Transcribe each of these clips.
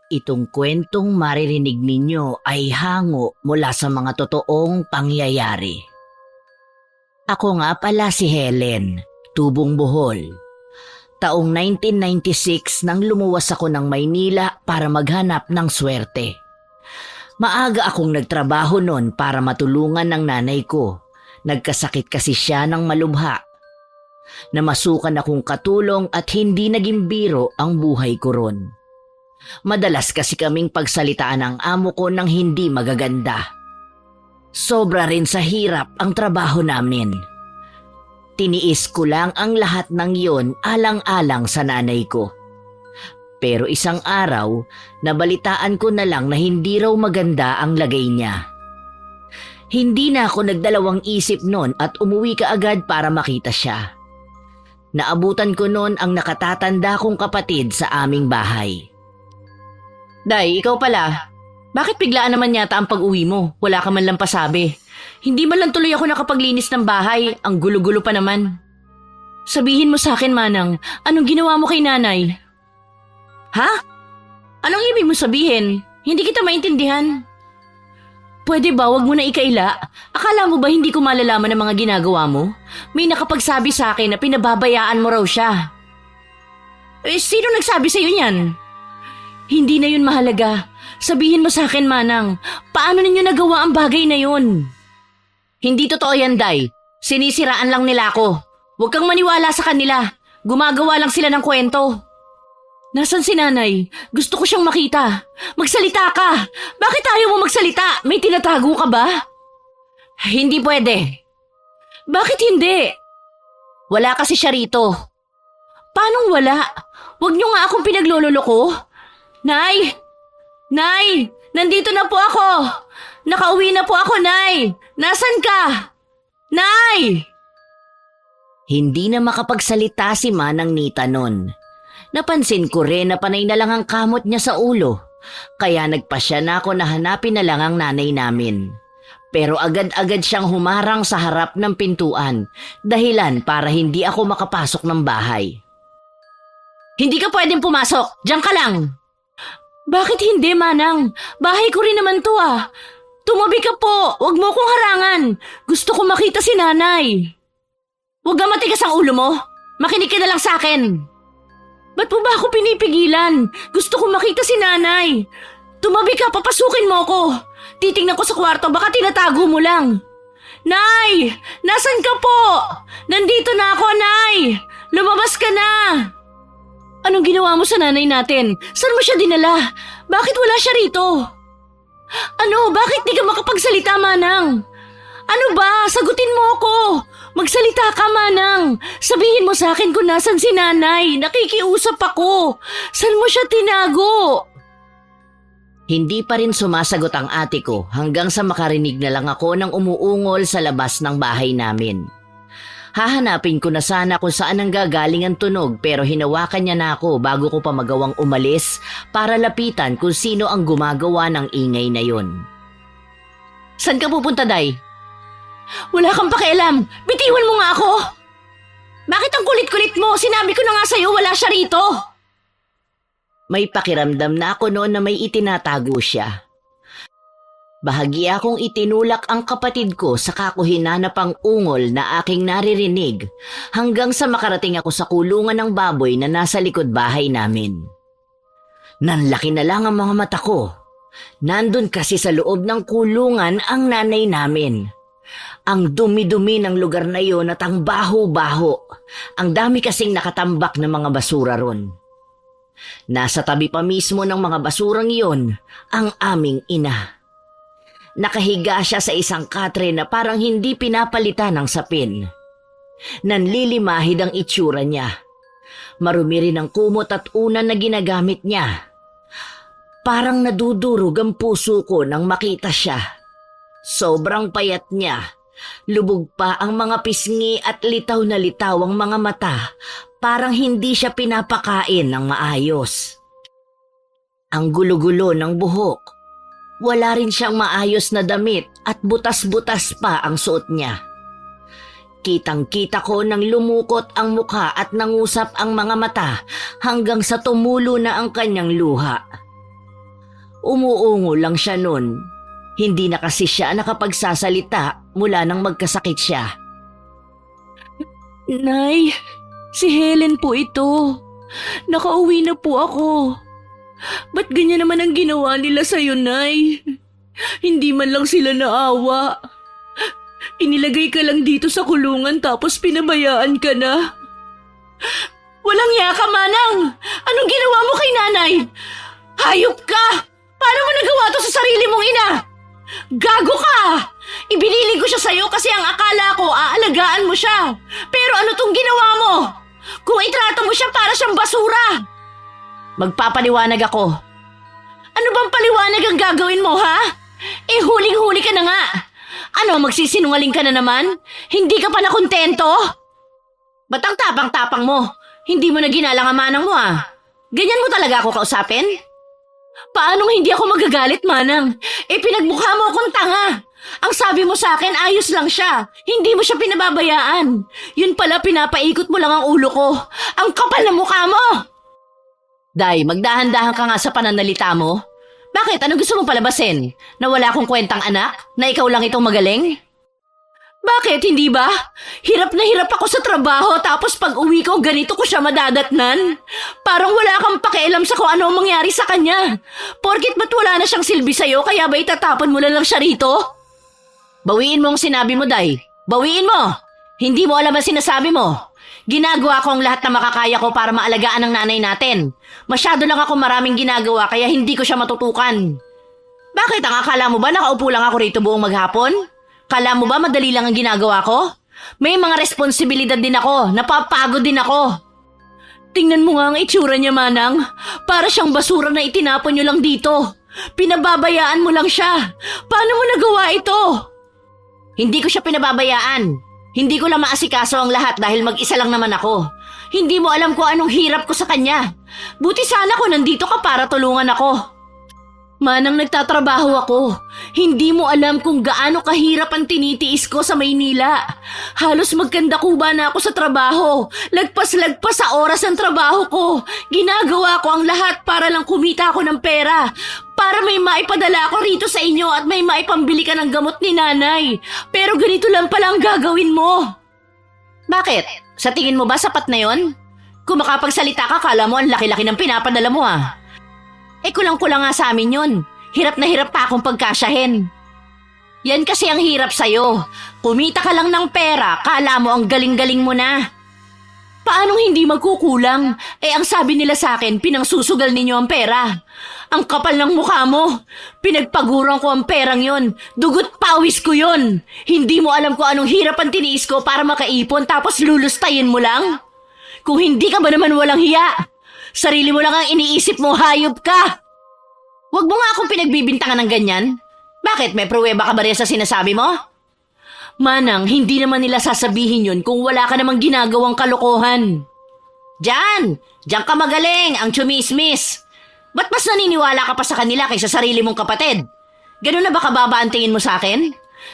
Itong kwentong maririnig ninyo ay hango mula sa mga totoong pangyayari. Ako nga pala si Helen, tubong Bohol. Taong 1996 nang lumuwas ako ng Maynila para maghanap ng swerte. Maaga akong nagtrabaho noon para matulungan ng nanay ko. Nagkasakit kasi siya ng malubha. Namasukan akong katulong at hindi naging biro ang buhay ko ron. Madalas kasi kaming pagsalitaan ng amo ko ng hindi magaganda. Sobra rin sa hirap ang trabaho namin. Tiniis ko lang ang lahat ng yon alang-alang sa nanay ko. Pero isang araw, nabalitaan ko na lang na hindi raw maganda ang lagay niya. Hindi na ako nagdalawang isip noon at umuwi kaagad para makita siya. Naabutan ko noon ang nakatatanda kong kapatid sa aming bahay. Day, ikaw pala. Bakit biglaan naman yata ang pag-uwi mo? Wala ka man lang pasabi. Hindi man lang tuloy ako nakapaglinis ng bahay. Ang gulo-gulo pa naman. Sabihin mo sa akin, Manang, anong ginawa mo kay nanay? Ha? Anong ibig mo sabihin? Hindi kita maintindihan. Pwede ba wag mo na ikaila? Akala mo ba hindi ko malalaman ang mga ginagawa mo? May nakapagsabi sa akin na pinababayaan mo raw siya. Sino nagsabi sa'yo niyan? Hindi na yun mahalaga. Sabihin mo sa akin, Manang, paano ninyo nagawa ang bagay na yun? Hindi totoo yan, Day. Sinisiraan lang nila ako. Huwag kang maniwala sa kanila. Gumagawa lang sila ng kwento. Nasaan si nanay? Gusto ko siyang makita. Magsalita ka! Bakit ayaw mo magsalita? May tinatago ka ba? Hindi pwede. Bakit hindi? Wala kasi siya rito. Paanong wala? Huwag niyo nga akong pinaglololoko. Nay! Nay! Nandito na po ako! Nakauwi na po ako, Nay! Nasaan ka? Nay! Hindi na makapagsalita si Manang Nita nun. Napansin ko rin na panay na lang ang kamot niya sa ulo. Kaya nagpasya na ako na hanapin na lang ang nanay namin. Pero agad-agad siyang humarang sa harap ng pintuan. Dahilan para hindi ako makapasok ng bahay. Hindi ka pwedeng pumasok! Diyan ka lang! Bakit hindi, Manang? Bahay ko rin naman to ah. Tumabi ka po. Huwag mo akong harangan. Gusto ko makita si nanay. Huwag ka matigas ang ulo mo. Makinig ka na lang sa akin. Ba't mo ba ako pinipigilan? Gusto ko makita si nanay. Tumabi ka, papasukin mo ako. Titingnan ko sa kwarto, baka tinatago mo lang. Nay! Nasaan ka po? Nandito na ako, Nay! Lumabas ka na! Anong ginawa mo sa nanay natin? Saan mo siya dinala? Bakit wala siya rito? Ano? Bakit di ka makapagsalita, Manang? Ano ba? Sagutin mo ako. Magsalita ka, Manang. Sabihin mo sa akin kung nasan si nanay. Nakikiusap ako. Saan mo siya tinago? Hindi pa rin sumasagot ang ate ko hanggang sa makarinig na lang ako ng umuungol sa labas ng bahay namin. Hahanapin ko na sana kung saan ang gagaling ang tunog pero hinawakan niya na ako bago ko pa magawang umalis para lapitan kung sino ang gumagawa ng ingay na yun. Saan ka pupunta, Day? Wala kang pakialam. Bitiwan mo nga ako. Bakit ang kulit-kulit mo? Sinabi ko na nga sa'yo wala siya rito. May pakiramdam na ako noon na may itinatago siya. Bahagya akong itinulak ang kapatid ko sa kakuhinanap ang ungol na aking naririnig hanggang sa makarating ako sa kulungan ng baboy na nasa likod bahay namin. Nanlaki na lang ang mga mata ko. Nandun kasi sa loob ng kulungan ang nanay namin. Ang dumi-dumi ng lugar na iyon at ang baho-baho. Ang dami kasing nakatambak na mga basura ron. Nasa tabi pa mismo ng mga basurang iyon ang aming ina. Nakahiga siya sa isang katre na parang hindi pinapalitan ng sapin. Nanlilimahid ang itsura niya. Marumi rin ang kumot at unan na ginagamit niya. Parang nadudurog ang puso ko nang makita siya. Sobrang payat niya. Lubog pa ang mga pisngi at litaw na litaw ang mga mata. Parang hindi siya pinapakain ng maayos. Ang gulo-gulo ng buhok. Wala rin siyang maayos na damit at butas-butas pa ang suot niya. Kitang-kita ko nang lumukot ang mukha at nangusap ang mga mata hanggang sa tumulo na ang kanyang luha. Umuungo lang siya nun. Hindi na kasi siya nakapagsasalita mula nang magkasakit siya. Nay, si Helen po ito. Nakauwi na po ako. Ba't ganyan naman ang ginawa nila sa'yo, Nay? Hindi man lang sila naawa. Inilagay ka lang dito sa kulungan tapos pinabayaan ka na. Walang iya ka, Manang! Anong ginawa mo kay Nanay? Hayop ka! Paano mo nagawa to sa sarili mong ina? Gago ka! Ibinili ko siya sa'yo kasi ang akala ko aalagaan mo siya. Pero ano tong ginawa mo? Kung itrato mo siya para siyang basura. Magpapaliwanag ako. Ano bang paliwanag ang gagawin mo, ha? Eh huling-huli ka na nga. Ano, magsisinungaling ka na naman? Hindi ka pa nakontento? Ba't ang tapang-tapang mo? Hindi mo na ginalang ang manang mo, ah. Ganyan mo talaga ako kausapin? Paanong hindi ako magagalit, Manang? Eh pinagmukha mo akong tanga. Ang sabi mo sa akin, ayos lang siya. Hindi mo siya pinababayaan. Yun pala, pinapaikot mo lang ang ulo ko. Ang kapal na mukha mo! Day, magdahan-dahan ka nga sa pananalita mo. Bakit? Ano gusto mong palabasin? Na wala akong kwentang anak? Na ikaw lang itong magaling? Bakit? Hindi ba? Hirap na hirap ako sa trabaho tapos pag uwi ko ganito ko siya madadatnan. Parang wala kang pakialam sa kung ano ang mangyari sa kanya. Porkit ba't wala na siyang silbi sa'yo kaya ba itatapon mo na lang siya rito? Bawiin mo ang sinabi mo, Day. Bawiin mo! Hindi mo alam ang sinasabi mo. Ginagawa ko ang lahat na makakaya ko para maalagaan ang nanay natin. Masyado lang ako maraming ginagawa kaya hindi ko siya matutukan. Bakit? Ang akala mo ba nakaupo lang ako rito buong maghapon? Kala mo ba madali lang ang ginagawa ko? May mga responsibilidad din ako. Napapagod din ako. Tingnan mo nga ang itsura niya, Manang. Para siyang basura na itinapon niyo lang dito. Pinababayaan mo lang siya. Paano mo nagawa ito? Hindi ko siya pinababayaan. Hindi ko lang maasikaso ang lahat dahil mag-isa lang naman ako. Hindi mo alam kung anong hirap ko sa kanya. Buti sana kung nandito ka para tulungan ako. Manang, nagtatrabaho ako. Hindi mo alam kung gaano kahirap ang tinitiis ko sa Maynila. Halos magkandakuba na ako sa trabaho. Lagpas-lagpas sa oras ng trabaho ko. Ginagawa ko ang lahat para lang kumita ako ng pera. Para may maipadala ako rito sa inyo at may maipambili ka ng gamot ni nanay. Pero ganito lang pala ang gagawin mo. Bakit? Sa tingin mo ba sapat na yon? Kung makapagsalita ka, kala mo ang laki-laki ng pinapadala mo, ha? Eh kulang-kulang nga sa amin yun. Hirap na hirap pa akong pagkasyahin. Yan kasi ang hirap sa'yo. Kumita ka lang ng pera, kala mo ang galing-galing mo na. Paanong hindi magkukulang? Eh ang sabi nila sa akin, pinangsusugal ninyo ang pera. Ang kapal ng mukha mo. Pinagpaguran ko ang perang yon. Dugot pawis ko yon. Hindi mo alam kung anong hirap ang tiniis ko para makaipon tapos lulustayin mo lang? Kung hindi ka ba naman walang hiya? Sarili mo lang ang iniisip mo, hayop ka! Huwag mo nga akong pinagbibintangan ng ganyan. Bakit? May pruweba ka ba rin sa sinasabi mo? Manang, hindi naman nila sasabihin yun kung wala ka namang ginagawang kalokohan. Diyan ka magaling, ang chumismis. Ba't mas naniniwala ka pa sa kanila kaysa sarili mong kapatid? Ganun na ba kababa ang tingin mo sa akin?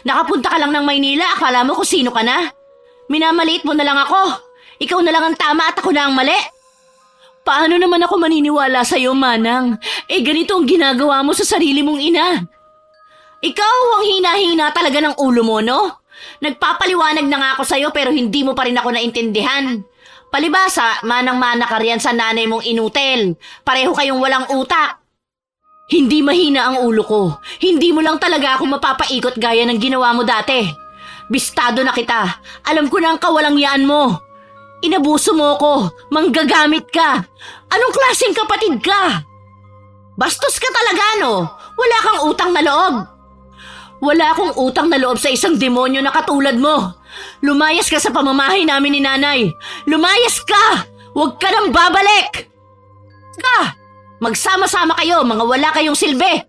Nakapunta ka lang ng Maynila, akala mo kung sino ka na? Minamaliit mo na lang ako. Ikaw na lang ang tama at ako na ang mali. Paano naman ako maniniwala sa'yo, Manang? Eh ganito ang ginagawa mo sa sarili mong ina. Ikaw ang hina-hina talaga ng ulo mo, no? Nagpapaliwanag na nga ako sa'yo pero hindi mo pa rin ako naintindihan. Palibasa, manang-mana ka riyan sa nanay mong inutil. Pareho kayong walang utak. Hindi mahina ang ulo ko. Hindi mo lang talaga ako mapapaikot gaya ng ginawa mo dati. Bistado na kita. Alam ko na ang kawalangyaan mo. Inabuso mo ko. Manggagamit ka. Anong klaseng kapatid ka? Bastos ka talaga, no? Wala kang utang na loob. Wala akong utang na loob sa isang demonyo na katulad mo. Lumayas ka sa pamamahay namin ni nanay. Lumayas ka! Huwag ka nang babalik! Ka! Magsama-sama kayo, mga wala kayong silbi!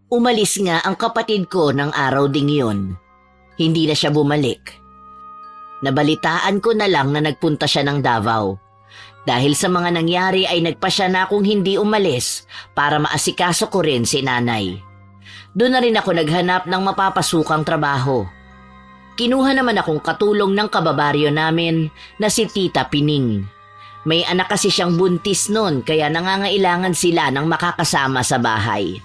Umalis nga ang kapatid ko ng araw ding yun. Hindi na siya bumalik. Nabalitaan ko na lang na nagpunta siya ng Davao. Dahil sa mga nangyari ay nagpasya na akong hindi umalis para maasikaso ko rin si nanay. Doon na rin ako naghanap ng mapapasukang trabaho. Kinuha naman akong katulong ng kababaryo namin na si Tita Pining. May anak kasi siyang buntis noon kaya nangangailangan sila ng makakasama sa bahay.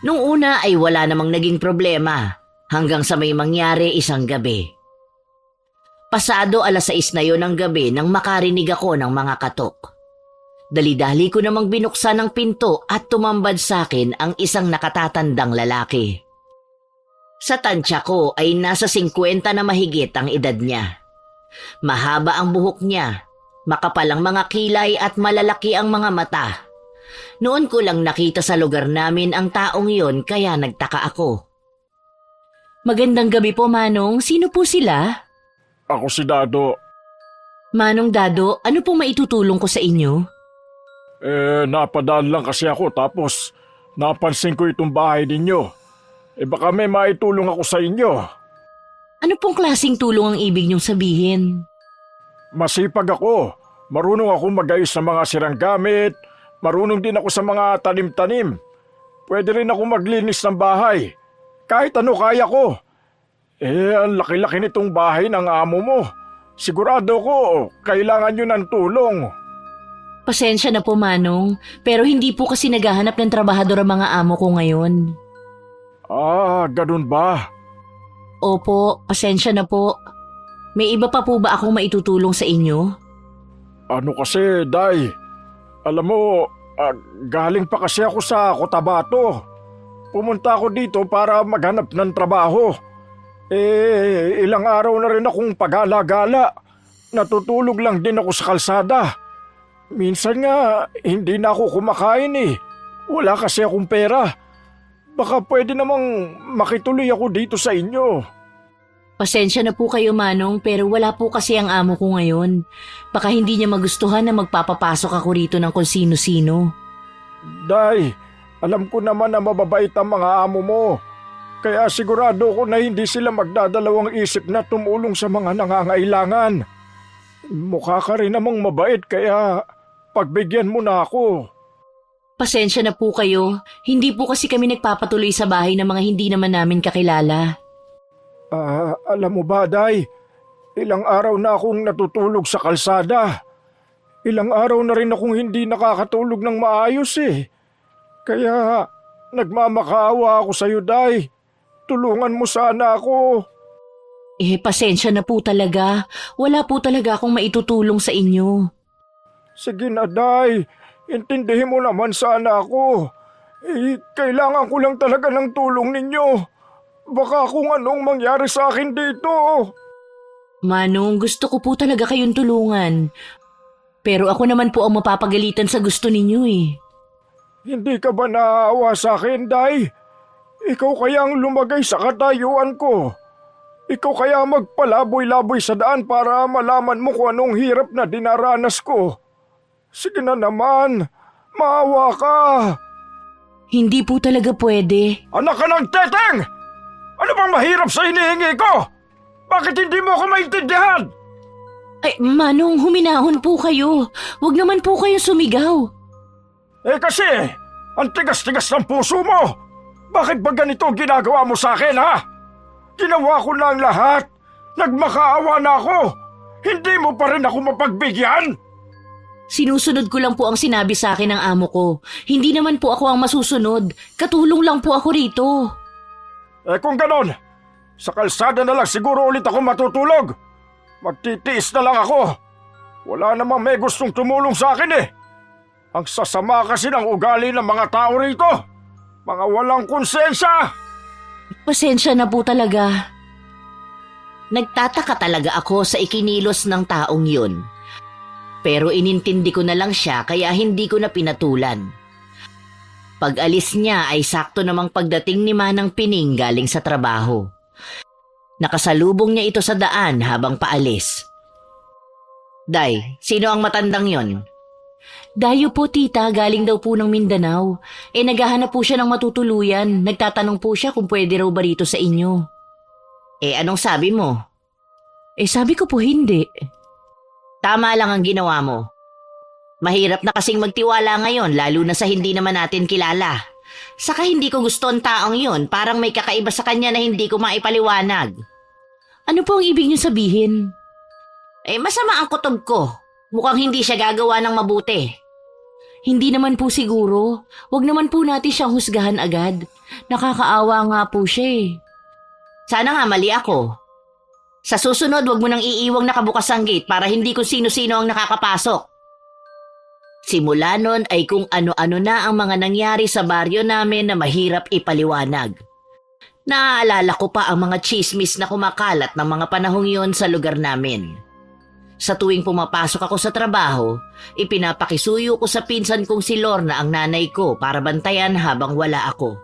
Nung una ay wala namang naging problema hanggang sa may mangyari isang gabi. Pasado 6:00 na yon ng gabi nang makarinig ako ng mga katok. Dali-dali ko namang binuksan ang pinto at tumambad sa akin ang isang nakatatandang lalaki. Sa tansya ko ay nasa 50 na mahigit ang edad niya. Mahaba ang buhok niya, makapal ang mga kilay at malalaki ang mga mata. Noon ko lang nakita sa lugar namin ang taong yon kaya nagtaka ako. Magandang gabi po, Manong. Sino po sila? Ako si Dado. Manong Dado, ano pong maitutulong ko sa inyo? Napadaan lang kasi ako tapos napansin ko itong bahay ninyo. Baka may maitulong ako sa inyo. Ano pong klaseng tulong ang ibig niyong sabihin? Masipag ako. Marunong ako mag-ayos ng mga sirang gamit. Marunong din ako sa mga tanim-tanim. Pwede rin ako maglinis ng bahay. Kahit ano kaya ko. Ang laki-laki nitong bahay ng amo mo. Sigurado ko, kailangan nyo ng tulong. Pasensya na po, Manong, pero hindi po kasi naghahanap ng trabahador ang mga amo ko ngayon. Ganun ba? Opo, pasensya na po. May iba pa po ba akong maitutulong sa inyo? Ano kasi, Day? Alam mo, galing pa kasi ako sa Cotabato. Pumunta ako dito para maghanap ng trabaho. Ilang araw na rin akong pag-alagala. Natutulog lang din ako sa kalsada. Minsan nga, hindi na ako kumakain eh. Wala kasi akong pera. Baka pwede namang makituloy ako dito sa inyo. Pasensya na po kayo, Manong, pero wala po kasi ang amo ko ngayon. Baka hindi niya magustuhan na magpapapasok ako rito ng kung sino-sino. Day, alam ko naman na mababait ang mga amo mo. Kaya sigurado ko na hindi sila magdadalawang isip na tumulong sa mga nangangailangan. Mukha ka rin namang mabait kaya pagbigyan mo na ako. Pasensya na po kayo. Hindi po kasi kami nagpapatuloy sa bahay ng mga hindi naman namin kakilala. Alam mo ba, Day? Ilang araw na akong natutulog sa kalsada. Ilang araw na rin akong hindi nakakatulog ng maayos eh. Kaya nagmamakaawa ako sa iyo, Day. Tulungan mo sana ako. Pasensya na po talaga. Wala po talaga akong maitutulong sa inyo. Sige na, Day. Intindihin mo naman sana ako. Kailangan ko lang talaga ng tulong ninyo. Baka kung anong mangyari sa akin dito. Manong, gusto ko po talaga kayong tulungan. Pero ako naman po ang mapapagalitan sa gusto ninyo eh. Hindi ka ba naawa sa akin, Day? Ikaw kaya ang lumagay sa katayuan ko. Ikaw kaya magpalaboy-laboy sa daan para malaman mo kung anong hirap na dinaranas ko. Sige na naman, maawa ka. Hindi po talaga pwede. Anak ka ng teteng! Ano bang mahirap sa hinihingi ko? Bakit hindi mo ako maintindihan? Ay, Manong, huminahon po kayo. Huwag naman po kayo sumigaw. Kasi, ang tigas-tigas ng puso mo. Bakit ba ganito ang ginagawa mo sa akin, ha? Ginawa ko na ang lahat. Nagmakaawa na ako. Hindi mo pa rin ako mapagbigyan? Sinusunod ko lang po ang sinabi sa akin ng amo ko. Hindi naman po ako ang masusunod. Katulong lang po ako rito. Kung ganon, sa kalsada na lang siguro ulit ako matutulog. Magtitiis na lang ako. Wala namang may gustong tumulong sa akin eh. Ang sasama kasi ng ugali ng mga tao rito. Mga walang konsensya. Pasensya na po talaga. Nagtataka talaga ako sa ikinilos ng taong yun. Pero inintindi ko na lang siya kaya hindi ko na pinatulan. Pag-alis niya ay sakto namang pagdating ni Manang Pining galing sa trabaho. Nakasalubong niya ito sa daan habang paalis. Day, sino ang matandang yon? Dayo po, tita, galing daw po ng Mindanao. Naghahanap po siya ng matutuluyan. Nagtatanong po siya kung pwede raw ba rito sa inyo. Anong sabi mo? Sabi ko po hindi. Tama lang ang ginawa mo. Mahirap na kasing magtiwala ngayon lalo na sa hindi naman natin kilala. Saka hindi ko gusto ang taong yun, parang may kakaiba sa kanya na hindi ko maipaliwanag. Ano po ang ibig niyo sabihin? Masama ang kutob ko. Mukhang hindi siya gagawa ng mabuti. Hindi naman po siguro. Huwag naman po natin siyang husgahan agad. Nakakaawa nga po siya eh. Sana nga mali ako. Sa susunod, wag mo nang iiwang nakabukas ang gate para hindi kung sino-sino ang nakakapasok. Simula nun ay kung ano-ano na ang mga nangyari sa baryo namin na mahirap ipaliwanag. Naaalala ko pa ang mga chismis na kumakalat ng mga panahong yon sa lugar namin. Sa tuwing pumapasok ako sa trabaho, ipinapakisuyo ko sa pinsan kong si Lorna ang nanay ko para bantayan habang wala ako.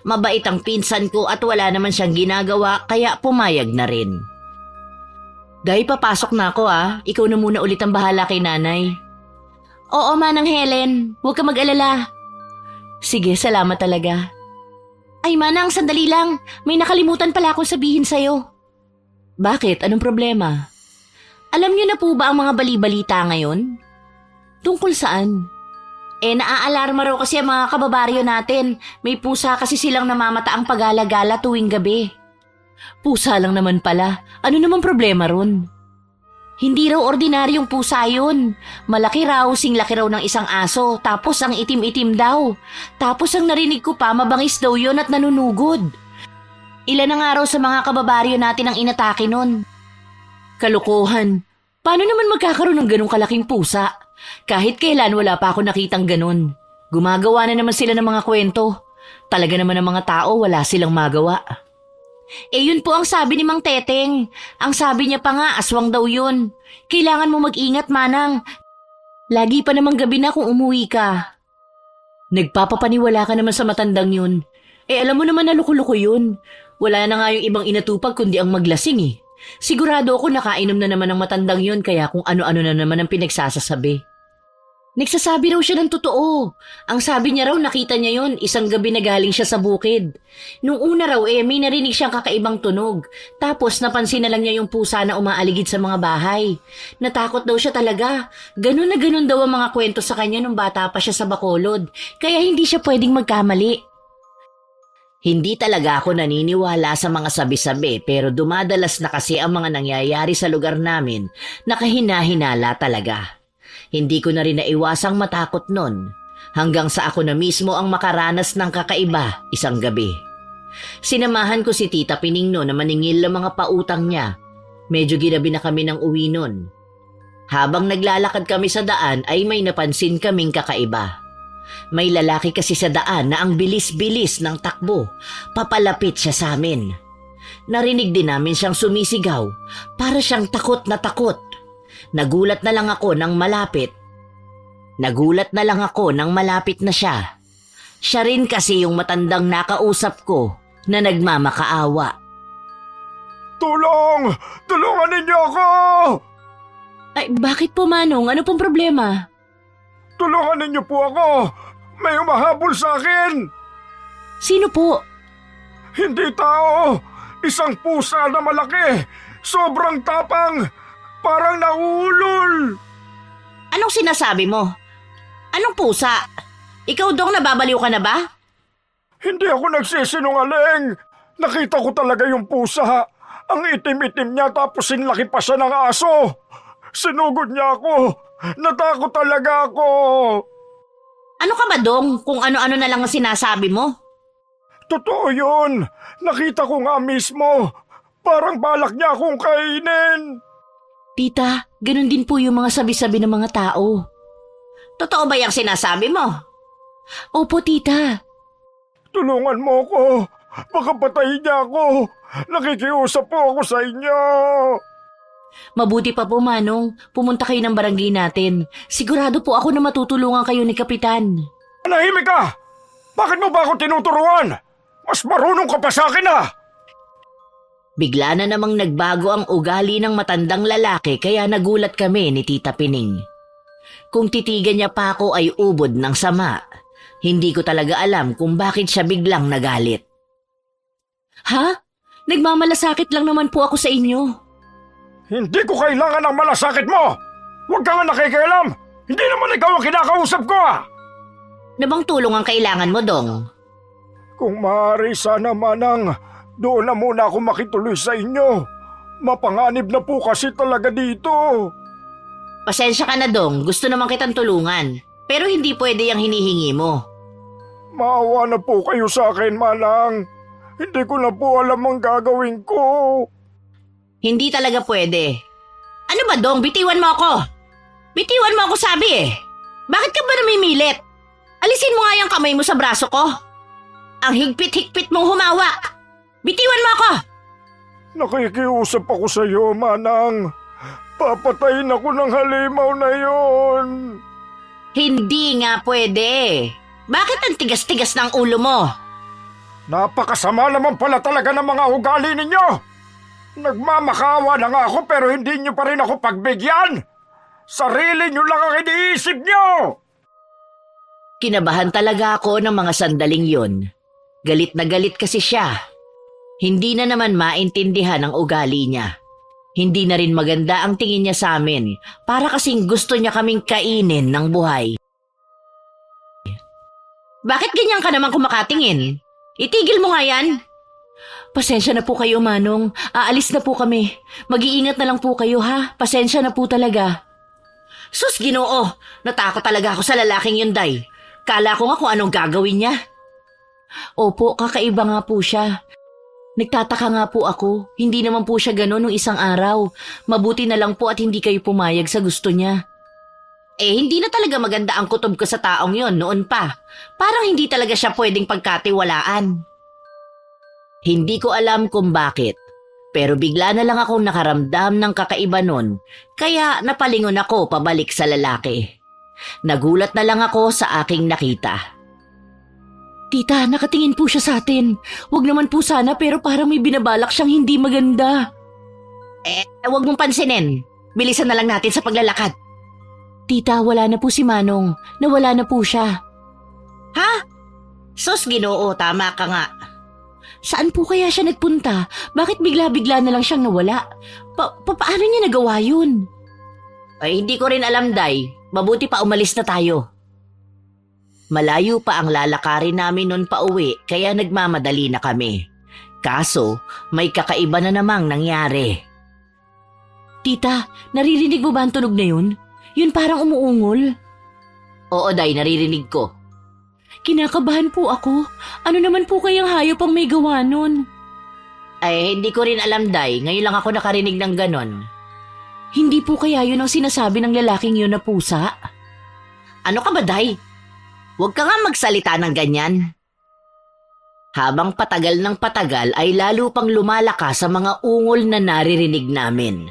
Mabait ang pinsan ko at wala naman siyang ginagawa kaya pumayag na rin. Day, papasok na ako ah. Ikaw na muna ulit ang bahala kay nanay. Oo, Manang Helen. Huwag ka mag-alala. Sige, salamat talaga. Ay, Manang, sandali lang. May nakalimutan pala akong sabihin sa'yo. Bakit? Anong problema? Alam niyo na po ba ang mga bali-balita ngayon? Tungkol saan? Naaalarma raw kasi ang mga kababaryo natin. May pusa kasi silang namamataang pagala-gala tuwing gabi. Pusa lang naman pala. Ano naman problema ron? Hindi raw ordinaryong pusa yun. Malaki raw, singlaki raw ng isang aso, tapos ang itim-itim daw. Tapos ang narinig ko pa, mabangis daw yun at nanunugod. Ilan na nga raw sa mga kababaryo natin ang inatake nun. Kalokohan. Paano naman magkakaroon ng ganong kalaking pusa? Kahit kailan wala pa ako nakitang ganon. Gumagawa na naman sila ng mga kwento. Talaga naman ang mga tao wala silang magawa. Yun po ang sabi ni Mang Teteng. Ang sabi niya pa nga, aswang daw yun. Kailangan mo mag-ingat, Manang. Lagi pa namang gabi na kung umuwi ka. Nagpapapaniwala ka naman sa matandang yun. Alam mo naman na loko-loko yun. Wala na nga yung ibang inatupag kundi ang maglasing eh. Sigurado ako nakainom na naman ng matandang yun kaya kung ano-ano na naman ang pinagsasasabi. Nagsasabi raw siya ng totoo. Ang sabi niya raw nakita niya yon isang gabi na galing siya sa bukid. Nung una raw may narinig siyang kakaibang tunog. Tapos napansin na lang niya yung pusa na umaaligid sa mga bahay. Natakot daw siya talaga. Ganun na ganun daw ang mga kwento sa kanya nung bata pa siya sa Bacolod. Kaya hindi siya pwedeng magkamali. Hindi talaga ako naniniwala sa mga sabi-sabi pero dumadalas na kasi ang mga nangyayari sa lugar namin na kahina-hinala talaga. Hindi ko na rin naiwasang matakot nun hanggang sa ako na mismo ang makaranas ng kakaiba isang gabi. Sinamahan ko si Tita Pining noon na maningil ng mga pautang niya. Medyo ginabi na kami ng uwi nun. Habang naglalakad kami sa daan ay may napansin kaming kakaiba. May lalaki kasi sa daan na ang bilis-bilis ng takbo. Papalapit siya sa amin. Narinig din namin siyang sumisigaw. Para siyang takot na takot. Nagulat na lang ako nang malapit na siya. Siya rin kasi yung matandang nakausap ko na nagmamakaawa. Tulong! Tulungan ninyo ako! Ay, bakit po Manong? Ano pong problema? Tulungan ninyo po ako! May umahabol sa akin! Sino po? Hindi tao! Isang pusa na malaki! Sobrang tapang! Parang nauulol! Anong sinasabi mo? Anong pusa? Ikaw dong nababaliw ka na ba? Hindi ako nagsisinungaling! Nakita ko talaga yung pusa! Ang itim-itim niya tapos sinlaki pa siya ng aso! Sinugod niya ako! Natakot talaga ako! Ano ka ba dong kung ano-ano na lang ang sinasabi mo? Totoo yun! Nakita ko nga mismo! Parang balak niya akong kainin! Tita, ganun din po yung mga sabi-sabi ng mga tao. Totoo ba yung sinasabi mo? Opo, tita. Tulungan mo ko! Baka patayin niya ako! Nakikiusap po ako sa inyo! Mabuti pa po, Manong. Pumunta kayo ng barangay natin. Sigurado po ako na matutulungan kayo ni Kapitan. Manahimik ka! Bakit mo ba ako tinuturuan? Mas marunong ka pa sa akin ah! Bigla na namang nagbago ang ugali ng matandang lalaki kaya nagulat kami ni Tita Pining. Kung titigan niya pa ako ay ubod ng sama. Hindi ko talaga alam kung bakit siya biglang nagalit. Ha? Nagmamalasakit lang naman po ako sa inyo. Hindi ko kailangan ng malasakit mo! Huwag ka nga nakikialam! Hindi naman ikaw ang kinakausap ko ah! Na bang tulong ang kailangan mo, Dong? Kung maaari sana Manang, doon na muna ako makituloy sa inyo. Mapanganib na po kasi talaga dito. Pasensya ka na dong, gusto naman kitang tulungan. Pero hindi pwede yung hinihingi mo. Maawa na po kayo sa akin, Manang. Hindi ko na po alam ang gagawin ko. Hindi talaga pwede. Ano ba dong, bitiwan mo ako? Bitiwan mo ako sabi eh. Bakit ka ba namimilit? Alisin mo nga yung kamay mo sa braso ko. Ang higpit-higpit mong humawak. Bitiwan mo ako! Nakikiusap ako sa iyo, Manang. Papatayin ako ng halimaw na yon. Hindi nga pwede. Bakit ang tigas-tigas ng ulo mo? Napakasama naman pala talaga ng mga ugali ninyo. Nagmamakawa na nga ako pero hindi nyo pa rin ako pagbigyan. Sarili nyo lang ang iniisip nyo. Kinabahan talaga ako ng mga sandaling yon. Galit na galit kasi siya. Hindi na naman maintindihan ang ugali niya. Hindi na rin maganda ang tingin niya sa amin para kasing gusto niya kaming kainin ng buhay. Bakit ganyan ka naman kumakatingin? Itigil mo nga yan. Pasensya na po kayo, Manong. Aalis na po kami. Mag-iingat na lang po kayo, ha? Pasensya na po talaga. Sus, Ginoo, natakot talaga ako sa lalaking yun, Day. Kala ko nga kung anong gagawin niya. Opo, kakaiba nga po siya. Nagtataka nga po ako. Hindi naman po siya gano'n nung isang araw. Mabuti na lang po at hindi kayo pumayag sa gusto niya. Hindi na talaga maganda ang kutob ko sa taong yon noon pa. Parang hindi talaga siya pwedeng pagkatiwalaan. Hindi ko alam kung bakit. Pero bigla na lang akong nakaramdam ng kakaiba nun. Kaya napalingon ako pabalik sa lalaki. Nagulat na lang ako sa aking nakita. Tita, nakatingin po siya sa atin. Huwag naman po sana pero parang may binabalak siyang hindi maganda. Huwag mong pansinin. Bilisan na lang natin sa paglalakad. Tita, wala na po si Manong. Nawala na po siya. Ha? Sus, Ginoo, tama ka nga. Saan po kaya siya nagpunta? Bakit bigla-bigla na lang siyang nawala? Paano niya nagawa yun? Hindi ko rin alam, Day. Mabuti pa umalis na tayo. Malayo pa ang lalakarin namin noon pauwi kaya nagmamadali na kami. Kaso, may kakaiba na namang nangyari. Tita, naririnig mo ba ang tunog na yun? Yun parang umuungol. Oo, Day, naririnig ko. Kinakabahan po ako. Ano naman po kayang hayop ang may gawa nun? Hindi ko rin alam, Day. Ngayon lang ako nakarinig ng ganon. Hindi po kaya yun ang sinasabi ng lalaking yun na pusa? Ano ka ba, Day? Huwag ka nga magsalita ng ganyan. Habang patagal ng patagal ay lalo pang lumalakas sa mga ungol na naririnig namin.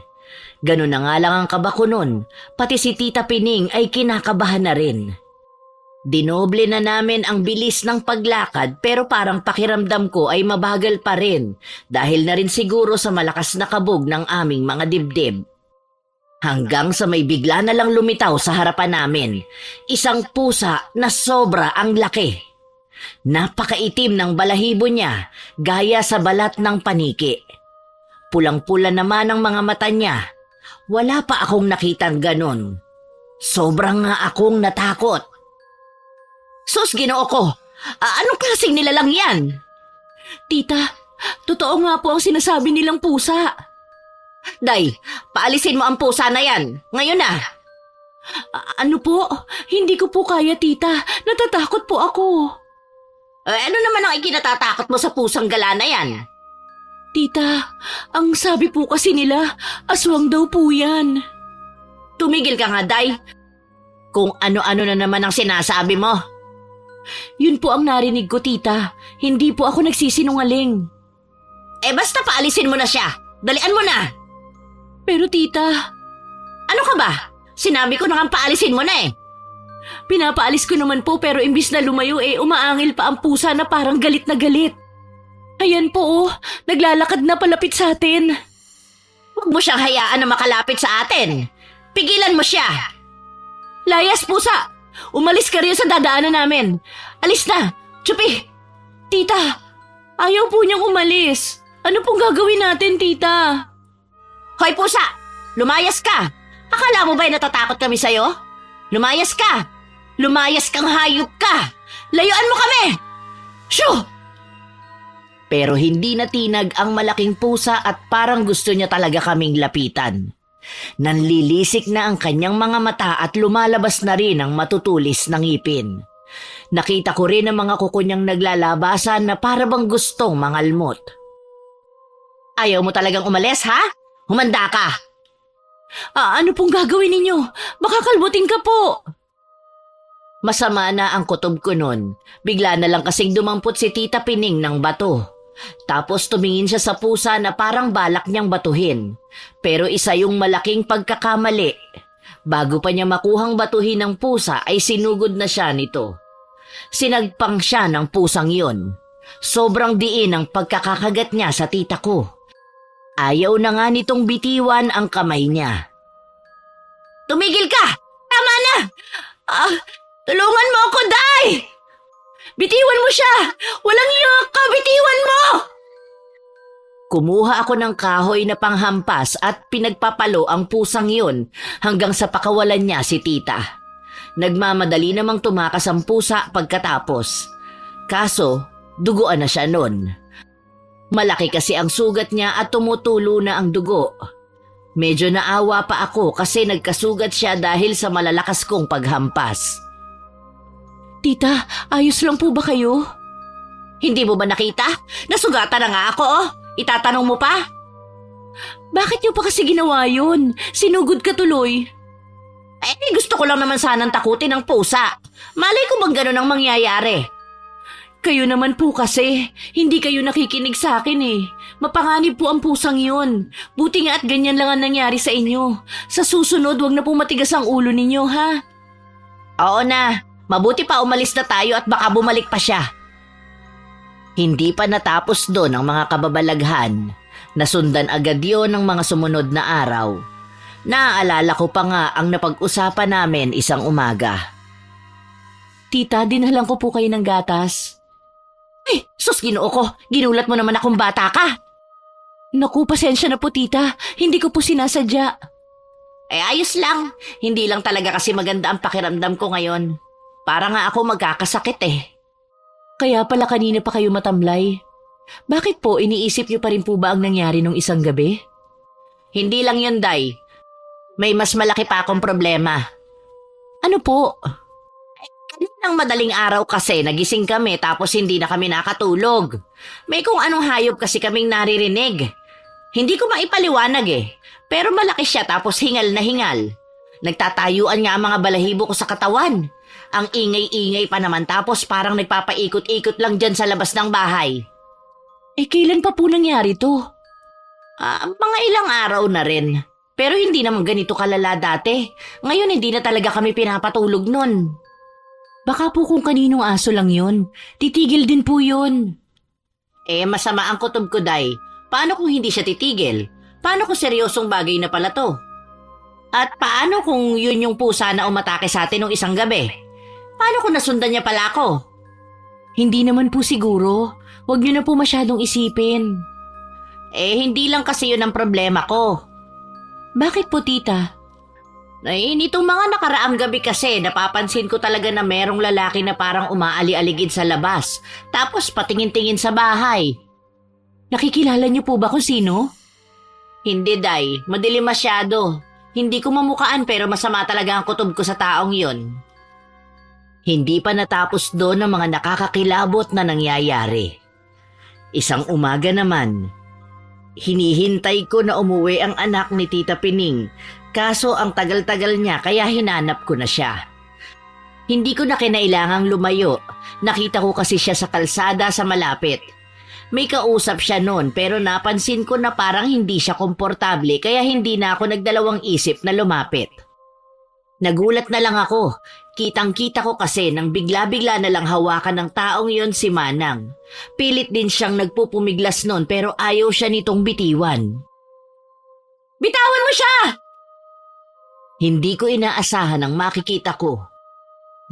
Ganun na nga lang ang kaba ko nun, pati si Tita Pining ay kinakabahan na rin. Dinoble na namin ang bilis ng paglakad pero parang pakiramdam ko ay mabagal pa rin dahil na rin siguro sa malakas na kabog ng aming mga dibdib. Hanggang sa may bigla na lang lumitaw sa harapan namin, isang pusa na sobra ang laki. Napakaitim ng balahibo niya, gaya sa balat ng paniki. Pulang-pula naman ang mga mata niya. Wala pa akong nakitang ganon. Sobrang nga akong natakot. Sus, Ginoo ko! Anong klaseng nilalang yan? Tita, totoo nga po ang sinasabi nilang pusa. Day, paalisin mo ang pusa na yan. Ngayon na. Ano po? Hindi ko po kaya, tita. Natatakot po ako. Ano naman ang ikinatatakot mo sa pusang gala na yan? Tita, ang sabi po kasi nila, aswang daw po yan. Tumigil ka nga, Day. Kung ano-ano na naman ang sinasabi mo. Yun po ang narinig ko, tita. Hindi po ako nagsisinungaling. Basta paalisin mo na siya. Dalian mo na. Pero tita... Ano ka ba? Sinabi ko na kang paalisin mo na eh. Pinapaalis ko naman po pero imbis na lumayo umaangil pa ang pusa na parang galit na galit. Ayan po naglalakad na palapit sa atin. Huwag mo siyang hayaan na makalapit sa atin. Pigilan mo siya. Layas pusa! Umalis ka rin sa dadaanan namin. Alis na! Chupi! Tita! Ayaw po niyang umalis. Ano pong gagawin natin, tita? Hoy pusa! Lumayas ka! Akala mo ba'y natatakot kami sa'yo? Lumayas ka! Lumayas kang hayop ka! Layuan mo kami! Shoo! Pero hindi natinag ang malaking pusa at parang gusto niya talaga kaming lapitan. Nanlilisik na ang kanyang mga mata at lumalabas na rin ang matutulis na ngipin. Nakita ko rin ang mga kuko niyang naglalabasan na para bang gustong mangalmot. Ayaw mo talagang umalis, ha? Humanda ka! Ano pong gagawin ninyo? Baka kalbutin ka po! Masama na ang kutob ko nun. Bigla na lang kasing dumampot si Tita Pining ng bato. Tapos tumingin siya sa pusa na parang balak niyang batuhin. Pero isa yung malaking pagkakamali. Bago pa niya makuhang batuhin ng pusa ay sinugod na siya nito. Sinagpang siya ng pusang yun. Sobrang diin ang pagkakakagat niya sa tita ko. Ayaw na nga nitong bitiwan ang kamay niya. Tumigil ka! Tama na! Tulungan mo ako, Day! Bitiwan mo siya! Walang iyo ka! Bitiwan mo! Kumuha ako ng kahoy na panghampas at pinagpapalo ang pusang yun hanggang sa pakawalan niya si tita. Nagmamadali namang tumakas ang pusa pagkatapos. Kaso, duguan na siya nun. Malaki kasi ang sugat niya at tumutulo na ang dugo. Medyo naawa pa ako kasi nagkasugat siya dahil sa malalakas kong paghampas. Tita, ayos lang po ba kayo? Hindi mo ba nakita? Nasugatan na nga ako, oh. Itatanong mo pa? Bakit niyo pa kasi ginawa yun? Sinugod ka tuloy. Gusto ko lang naman sanang takutin ang pusa. Malay ko bang ganun ang mangyayari? Kayo naman po kasi, hindi kayo nakikinig sa akin eh. Mapanganib po ang pusang yun. Buti nga at ganyan lang ang nangyari sa inyo. Sa susunod, wag na po matigas ang ulo ninyo, ha? Oo na, mabuti pa umalis na tayo at baka bumalik pa siya. Hindi pa natapos doon ang mga kababalaghan. Nasundan agad yon ng mga sumunod na araw. Naaalala ko pa nga ang napag-usapan namin isang umaga. Tita, dinhalan ko po kayo ng gatas. Sus, Ginoo ko, ginulat mo naman akong bata ka. Naku, pasensya na po tita, hindi ko po sinasadya. Ayos lang, hindi lang talaga kasi maganda ang pakiramdam ko ngayon. Para nga ako magkakasakit eh. Kaya pala kanina pa kayo matamlay. Bakit po, iniisip niyo pa rin po ba ang nangyari nung isang gabi? Hindi lang yun, Day. May mas malaki pa akong problema. Ano po? Kaninang madaling araw kasi nagising kami tapos hindi na kami nakatulog. May kung anong hayop kasi kaming naririnig. Hindi ko maipaliwanag eh. Pero malaki siya tapos hingal na hingal. Nagtatayuan nga ang mga balahibo ko sa katawan. Ang ingay-ingay pa naman tapos parang nagpapaikot-ikot lang dyan sa labas ng bahay. Kailan pa po nangyari to? Mga ilang araw na rin. Pero hindi naman ganito kalala dati. Ngayon hindi na talaga kami pinapatulog nun. Baka po kung kaninong aso lang yun. Titigil din po yun. Masama ang kutob ko, Day. Paano kung hindi siya titigil? Paano kung seryosong bagay na pala to? At paano kung yun yung pusa na umatake sa atin nung isang gabi? Paano kung nasundan niya pala ako? Hindi naman po siguro. Huwag niyo na po masyadong isipin. Hindi lang kasi yun ang problema ko. Bakit po, tita? Nitong mga nakaraang gabi kasi, napapansin ko talaga na merong lalaki na parang umaali-aligid sa labas. Tapos patingin-tingin sa bahay. Nakikilala niyo po ba kung sino? Hindi, Day. Madilim masyado. Hindi ko mamukaan pero masama talaga ang kutob ko sa taong yun. Hindi pa natapos doon ang mga nakakakilabot na nangyayari. Isang umaga naman, hinihintay ko na umuwi ang anak ni Tita Pining, kaso ang tagal-tagal niya kaya hinanap ko na siya. Hindi ko na kinailangang lumayo, nakita ko kasi siya sa kalsada sa malapit. May kausap siya noon pero napansin ko na parang hindi siya komportable kaya hindi na ako nagdalawang isip na lumapit. Nagulat na lang ako. Kitang-kita ko kasi nang bigla-bigla na lang hawakan ng taong yon si Manang. Pilit din siyang nagpupumiglas noon pero ayaw siya nitong bitiwan. Bitawan mo siya! Hindi ko inaasahan ang makikita ko.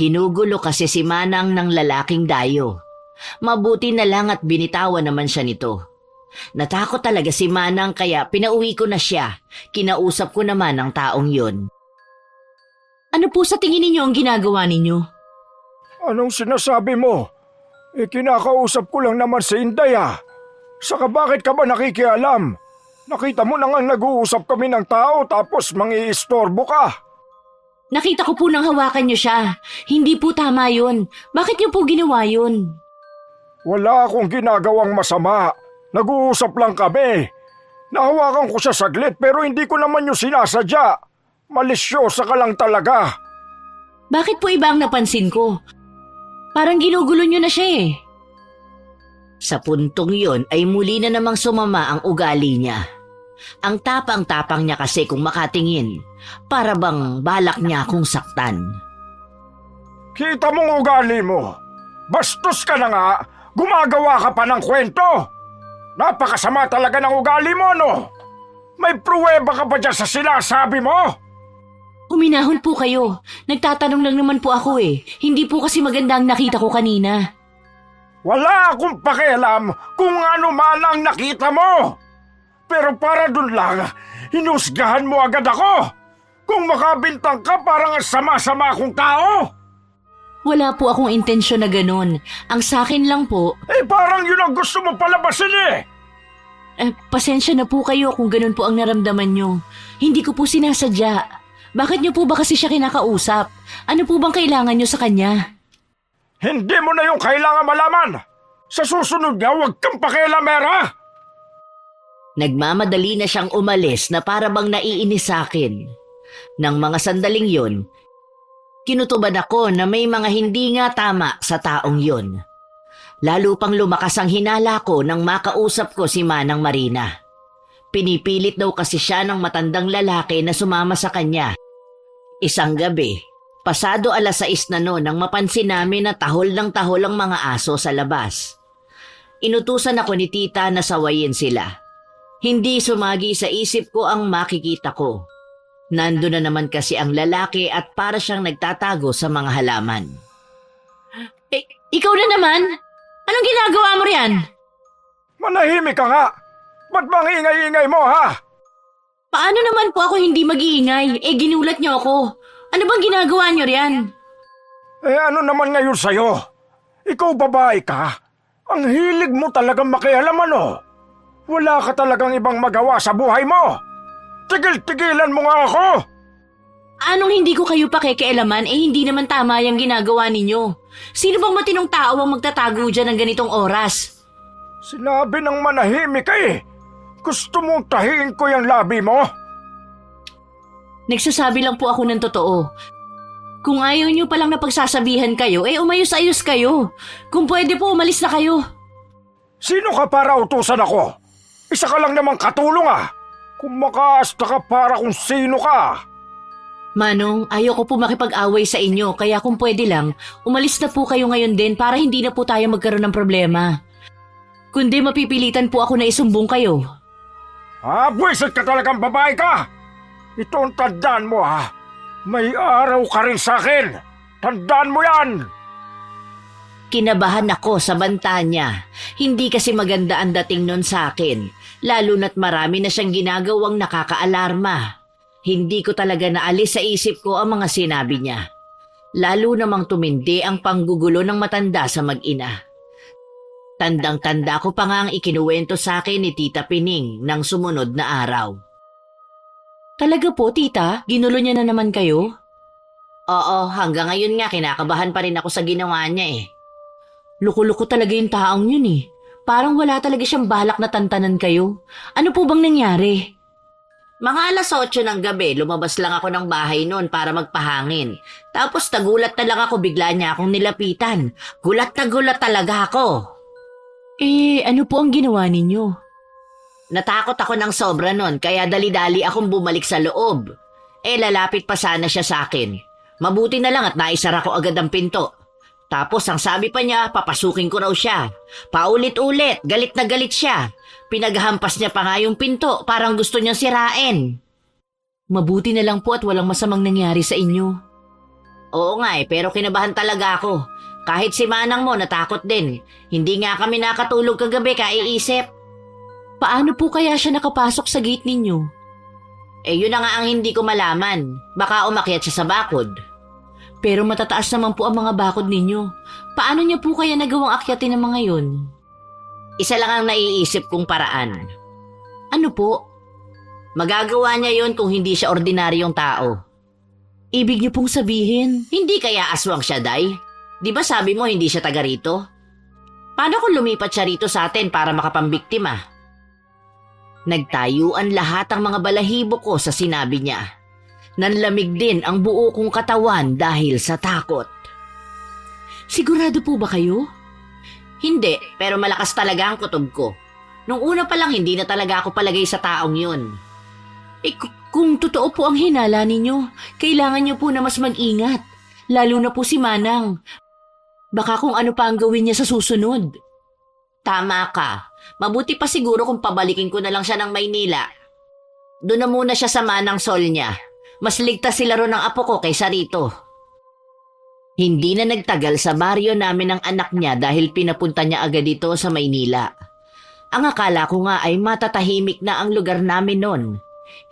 Ginugulo kasi si Manang ng lalaking dayo. Mabuti na lang at binitawan naman siya nito. Natakot talaga si Manang kaya pinauwi ko na siya. Kinausap ko naman ang taong yon. Ano po sa tingin ninyo ang ginagawa ninyo? Anong sinasabi mo? Kinakausap ko lang naman si Inday ah. Saka bakit ka ba nakikialam? Nakita mo na nga nag-uusap kami ng tao tapos mangiistorbo ka. Nakita ko po nang hawakan niyo siya. Hindi po tama yun. Bakit niyo po ginawa yun? Wala akong ginagawang masama. Nag-uusap lang kami. Nahawakan ko siya saglit pero hindi ko naman yung sinasadya. Malisyosa ka lang talaga. Bakit po iba ang napansin ko? Parang ginugulo niyo na siya eh. Sa puntong yon ay muli na namang sumama ang ugali niya. Ang tapang-tapang niya kasi kung makatingin, para bang balak niya akong saktan. Kita mong ugali mo. Bastos ka na nga, gumagawa ka pa ng kwento. Napakasama talaga ng ugali mo, no? May pruweba ka ba dyan sa sinasabi mo? Huminahon po kayo. Nagtatanong lang naman po ako eh. Hindi po kasi maganda ang nakita ko kanina. Wala akong pakialam kung ano man ang nakita mo. Pero para dun lang, hinusgahan mo agad ako. Kung makabintang ka, parang sama-sama akong tao. Wala po akong intensyon na ganun. Ang sakin lang po, Parang yun ang gusto mo palabasin pasensya na po kayo kung ganun po ang naramdaman nyo. Hindi ko po sinasadya. Bakit nyo po ba kasi siya kinakausap? Ano po bang kailangan nyo sa kanya? Hindi mo na yung kailangan malaman. Sa susunod nga, huwag kang pakialamera. Nagmamadali na siyang umalis na para bang naiinis sa akin. Nang mga sandaling yon, kinutuban ako na may mga hindi nga tama sa taong yon. Lalo pang lumakas ang hinala ko nang makausap ko si Manang Marina. Pinipilit daw kasi siya ng matandang lalaki na sumama sa kanya. Isang gabi, pasado 6:00 na noon nang mapansin namin na tahol ng tahol ang mga aso sa labas. Inutusan ako ni tita na sawayin sila. Hindi sumagi sa isip ko ang makikita ko. Nando na naman kasi ang lalaki at para siyang nagtatago sa mga halaman. Ikaw na naman? Anong ginagawa mo riyan? Manahimik ka nga. Ba't bang ingay-ingay mo, ha? Paano naman po ako hindi mag-iingay? Ginulat niyo ako. Ano bang ginagawa niyo riyan? Ano naman ngayon sa'yo? Ikaw babae ka? Ang hilig mo talagang makialaman, oh. Wala ka talagang ibang magawa sa buhay mo. Tigil-tigilan mo nga ako. Anong hindi ko kayo pakikialaman hindi naman tama yung ginagawa ninyo? Sino bang matinong tao ang magtatago dyan ng ganitong oras? Sinabi ng manahimik ka eh. Gusto mong tahiin ko yung labi mo? Nagsasabi lang po ako ng totoo. Kung ayaw nyo palang napagsasabihan kayo, umayos-ayos kayo. Kung pwede po, umalis na kayo. Sino ka para utusan ako? Isa ka lang namang katulong ah. Kung makaasta ka para kung sino ka. Manong, ayoko po makipag-away sa inyo, kaya kung pwede lang, umalis na po kayo ngayon din para hindi na po tayo magkaroon ng problema. Kundi mapipilitan po ako na isumbong kayo. Buwisit ka talagang babae ka! Ito ang tandaan mo ha. May araw ka rin sa akin. Tandaan mo yan! Kinabahan ako sa banta niya. Hindi kasi maganda ang dating nun sa akin, lalo na't marami na siyang ginagawang nakakaalarma. Hindi ko talaga naalis sa isip ko ang mga sinabi niya. Lalo namang tumindi ang panggugulo ng matanda sa mag-ina. Tandang-tanda ko pa nga ang ikinuwento sa akin ni Tita Pining ng sumunod na araw. Talaga po, tita? Ginulo niya na naman kayo? Oo, hanggang ngayon nga kinakabahan pa rin ako sa ginawa niya eh. Luko-luko talaga yung taong yun eh. Parang wala talaga siyang balak na tantanan kayo. Ano po bang nangyari? Mga 8:00 ng gabi, lumabas lang ako ng bahay noon para magpahangin. Tapos nagulat na lang ako, bigla niya akong nilapitan. Gulat na gulat talaga ako. Ano po ang ginawa ninyo? Natakot ako ng sobra noon, kaya dali-dali akong bumalik sa loob. Lalapit pa sana siya sa akin. Mabuti na lang at naisara ko agad ang pinto. Tapos ang sabi pa niya, papasukin ko raw siya. Paulit-ulit, galit na galit siya. Pinaghampas niya pa nga yung pinto, parang gusto niyang sirain. Mabuti na lang po at walang masamang nangyari sa inyo. Oo nga pero kinabahan talaga ako. Kahit si Manang mo natakot din. Hindi nga kami nakatulog kagabi kaiisip. Paano po kaya siya nakapasok sa gate ninyo? Yun na nga ang hindi ko malaman. Baka umakyat siya sa bakod. Pero matataas naman po ang mga bakod ninyo. Paano niya po kaya nagawang akyatin ng mga yun? Isa lang ang naiisip kong paraan. Ano po? Magagawa niya yon kung hindi siya ordinaryong tao. Ibig niyo pong sabihin, Hindi kaya aswang siya, Day? Di ba sabi mo hindi siya taga rito? Paano kung lumipat siya rito sa atin para makapambiktima? Nagtayuan lahat ang mga balahibo ko sa sinabi niya. Nanlamig din ang buo kong katawan dahil sa takot. sigurado po ba kayo? Hindi, pero malakas talaga ang kutob ko. Nung una pa lang hindi na talaga ako palagay sa taong yun. Kung totoo po ang hinala ninyo, kailangan niyo po na mas mag-ingat. Lalo na po si Manang. Baka kung ano pa ang gawin niya sa susunod. Tama ka. Mabuti pa siguro kung pabalikin ko na lang siya ng Maynila. Doon na muna siya sa Manang Sol niya. Mas ligtas sila ron ng apo ko kaysa rito. Hindi na nagtagal sa baryo namin ang anak niya dahil pinapunta niya agad dito sa Maynila. Ang akala ko nga ay matatahimik na ang lugar namin noon.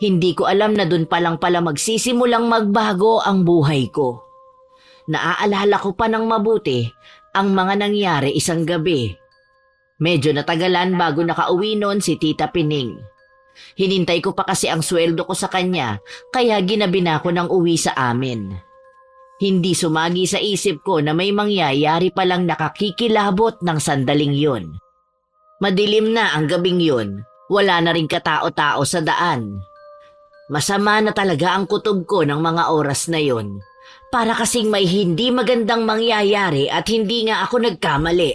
Hindi ko alam na doon pa lang pala magsisimulang magbago ang buhay ko. Naaalala ko pa ng mabuti ang mga nangyari isang gabi. Medyo natagalan bago nakauwi noon si Tita Pining. Hinintay ko pa kasi ang sweldo ko sa kanya kaya ginabi na ako ng uwi sa amin. Hindi sumagi sa isip ko na may mangyayari palang nakakikilabot ng sandaling yun. Madilim na ang gabing yun. Wala na rin katao-tao sa daan. Masama na talaga ang kutob ko ng mga oras na yon. Para kasing may hindi magandang mangyayari at hindi nga ako nagkamali.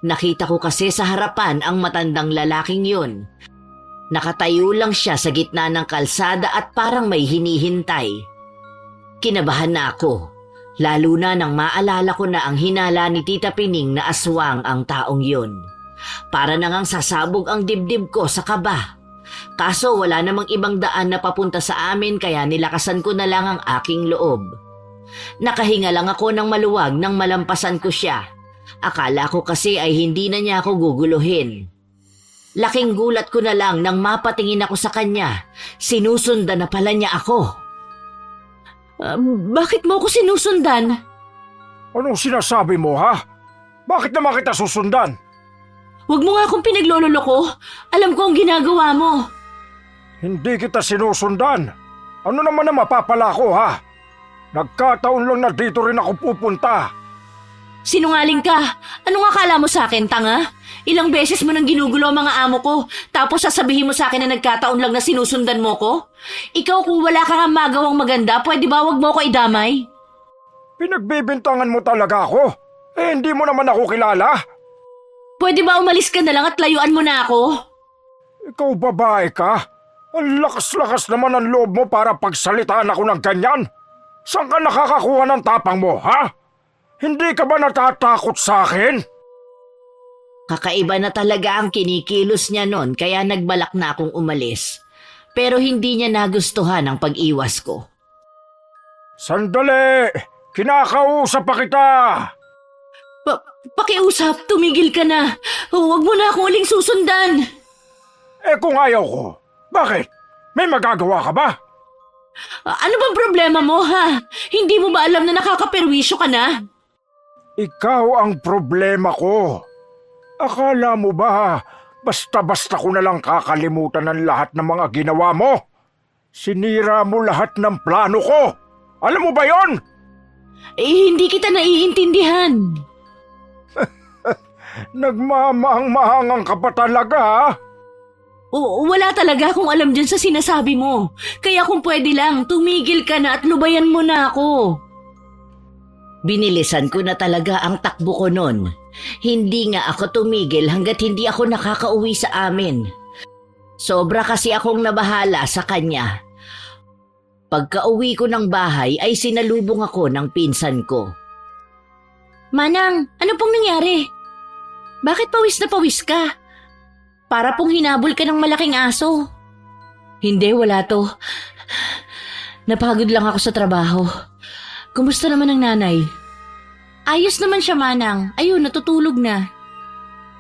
Nakita ko kasi sa harapan ang matandang lalaking yun. Nakatayo lang siya sa gitna ng kalsada at parang may hinihintay. Kinabahan na ako, lalo na nang maalala ko na ang hinala ni Tita Pining na aswang ang taong yun. Para na ngang sasabog ang dibdib ko sa kaba. Kaso wala namang ibang daan na papunta sa amin kaya nilakasan ko na lang ang aking loob. Nakahinga lang ako ng maluwag nang malampasan ko siya. Akala ko kasi ay hindi na niya ako guguluhin. Laking gulat ko na lang nang mapatingin ako sa kanya. Sinusundan na pala niya ako. Bakit mo ako sinusundan? Anong sinasabi mo, ha? Bakit naman kita susundan? Huwag mo nga akong pinaglololoko. Alam ko ang ginagawa mo. Hindi kita sinusundan. Ano naman na mapapala ko, ha? Nagkataon lang na dito rin ako pupunta. Sinungaling ka. Anong akala mo sa akin, tanga? Ilang beses mo nang ginugulo ang mga amo ko, tapos sasabihin mo sa akin na nagkataon lang na sinusundan mo ko? Ikaw kung wala ka nga magawang maganda, pwede ba wag mo ko idamay? Pinagbibintangan mo talaga ako. Hindi mo naman ako kilala. Pwede ba umalis ka na lang at layuan mo na ako? Ikaw babae ka? Ang lakas-lakas naman ang loob mo para pagsalitaan ako ng ganyan. Saan ka nakakakuha ng tapang mo, ha? Hindi ka ba natatakot sa akin? Kakaiba na talaga ang kinikilos niya noon kaya nagbalak na akong umalis. Pero hindi niya nagustuhan ang pag-iwas ko. Sandali! Kinakausap pa kita! Pakiusap, tumigil ka na. Huwag mo na akong uling susundan. Kung ayaw ko, bakit? May magagawa ka ba? Ano bang problema mo, ha? Hindi mo ba alam na nakakaperwisyo ka na? Ikaw ang problema ko. Akala mo ba, basta-basta ko na lang kakalimutan ng lahat ng mga ginawa mo? Sinira mo lahat ng plano ko. Alam mo ba yon? Hindi kita naiintindihan. Nagmamahang-mahangang ka pa talaga, ha? Wala talaga akong alam dyan sa sinasabi mo. Kaya kung pwede lang, tumigil ka na at lubayan mo na ako. Binilisan ko na talaga ang takbo ko noon. Hindi nga ako tumigil hanggat hindi ako nakakauwi sa amin. Sobra kasi akong nabahala sa kanya. Pagka-uwi ko ng bahay ay sinalubong ako ng pinsan ko. Manang, ano pong nangyari? Bakit pawis na pawis ka? Para pong hinabol ka ng malaking aso. Hindi, wala to. Napagod lang ako sa trabaho. Kumusta naman ang nanay? Ayos naman siya, Manang. Ayun, natutulog na.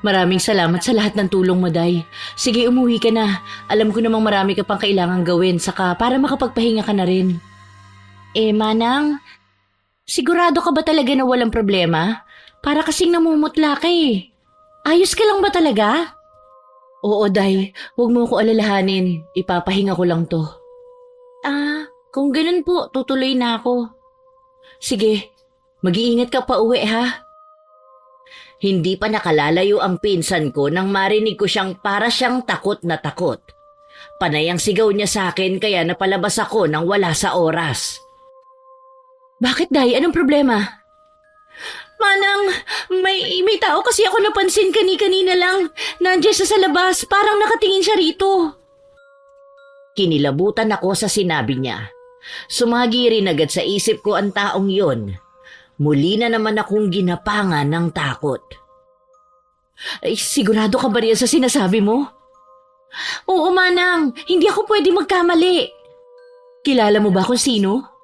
Maraming salamat sa lahat ng tulong mo, Day. Sige, umuwi ka na. Alam ko namang marami ka pang kailangang gawin, saka para makapagpahinga ka na rin. Manang, sigurado ka ba talaga na walang problema? Para kasing namumutla ka eh. Ayos ka lang ba talaga? Oo, Day. Huwag mo ko alalahanin. Ipapahinga ko lang to. Kung ganun po, tutuloy na ako. Sige, mag-iingat ka pa uwi ha. Hindi pa nakalalayo ang pinsan ko nang marinig ko siyang para siyang takot na takot. Panay ang sigaw niya sa akin kaya napalabas ako nang wala sa oras. Bakit, Day? Anong problema? Manang, may tao kasi ako napansin kanina lang. Nandiyan siya sa labas, parang nakatingin siya rito. Kinilabutan ako sa sinabi niya. Sumagi rin agad sa isip ko ang taong yon. Muli na naman akong ginapangan ng takot. Ay, sigurado ka ba riyan sa sinasabi mo? Oo, Manang. Hindi ako pwede magkamali. Kilala mo ba kung sino?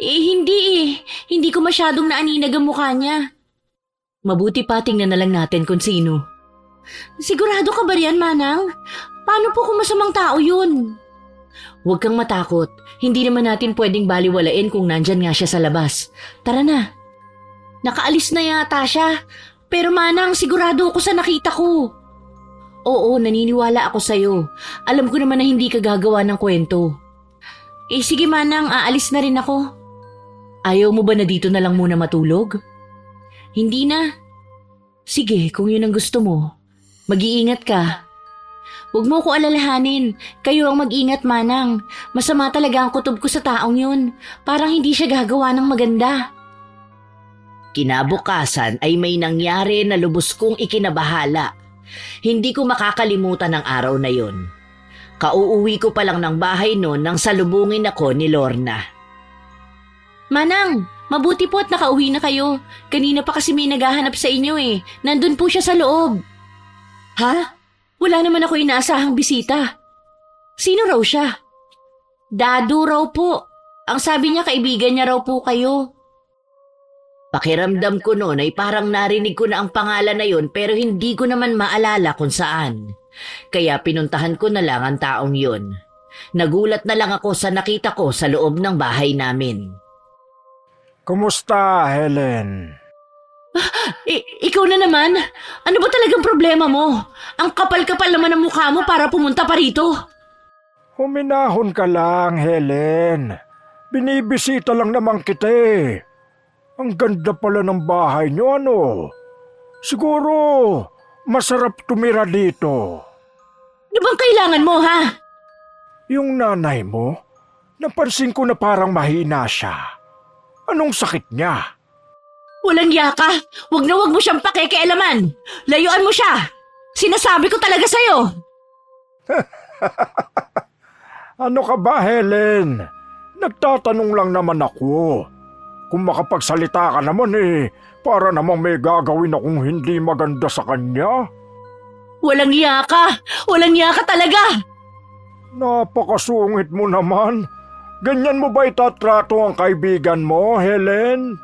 Hindi. Hindi ko masyadong naaninag ang mukha niya. Mabuti pa tingnan na lang natin kung sino. Sigurado ka ba riyan, Manang? Paano po kung masamang tao yun? Huwag kang matakot. Hindi naman natin pwedeng baliwalain kung nandyan nga siya sa labas. Tara na. Nakaalis na yata siya. Pero Manang, sigurado ako sa nakita ko. Oo, naniniwala ako sa'yo. Alam ko naman na hindi ka gagawa ng kwento. Sige Manang, aalis na rin ako. Ayaw mo ba na dito na lang muna matulog? Hindi na. Sige, kung yun ang gusto mo. Mag-iingat ka. Huwag mo ko alalahanin. Kayo ang mag-ingat, Manang. Masama talaga ang kutob ko sa taong yun. Parang hindi siya gagawa ng maganda. Kinabukasan ay may nangyari na lubos kong ikinabahala. Hindi ko makakalimutan ang araw na yon. Kauuwi ko pa lang ng bahay noon nang salubungin ako ni Lorna. Manang, mabuti po at nakauwi na kayo. Kanina pa kasi may naghahanap sa inyo eh. Nandun po siya sa loob. Ha? Wala naman ako inaasahang bisita. Sino raw siya? Dadu raw po. Ang sabi niya kaibigan niya raw po kayo. Pakiramdam ko noon ay parang narinig ko na ang pangalan na yon pero hindi ko naman maalala kung saan. Kaya pinuntahan ko na lang ang taong yon. Nagulat na lang ako sa nakita ko sa loob ng bahay namin. Kumusta, Helen? Ikaw na naman? Ano ba talagang problema mo? Ang kapal-kapal naman ng mukha mo para pumunta pa rito. Huminahon ka lang, Helen. Binibisita lang naman kita eh. Ang ganda pala ng bahay niyo, ano? Siguro, masarap tumira dito. Ano bang kailangan mo, ha? Yung nanay mo, napansin ko na parang mahina siya. Anong sakit niya? Walang yaka. Wag na wag mo siyang pakikialaman. Layuan mo siya. Sinasabi ko talaga sa'yo. Ano ka ba, Helen? Nagtatanong lang naman ako. Kung makapagsalita ka naman eh, para namang may gagawin akong hindi maganda sa kanya. Walang yaka. Walang yaka talaga. Napakasungit mo naman. Ganyan mo ba itatrato ang kaibigan mo, Helen?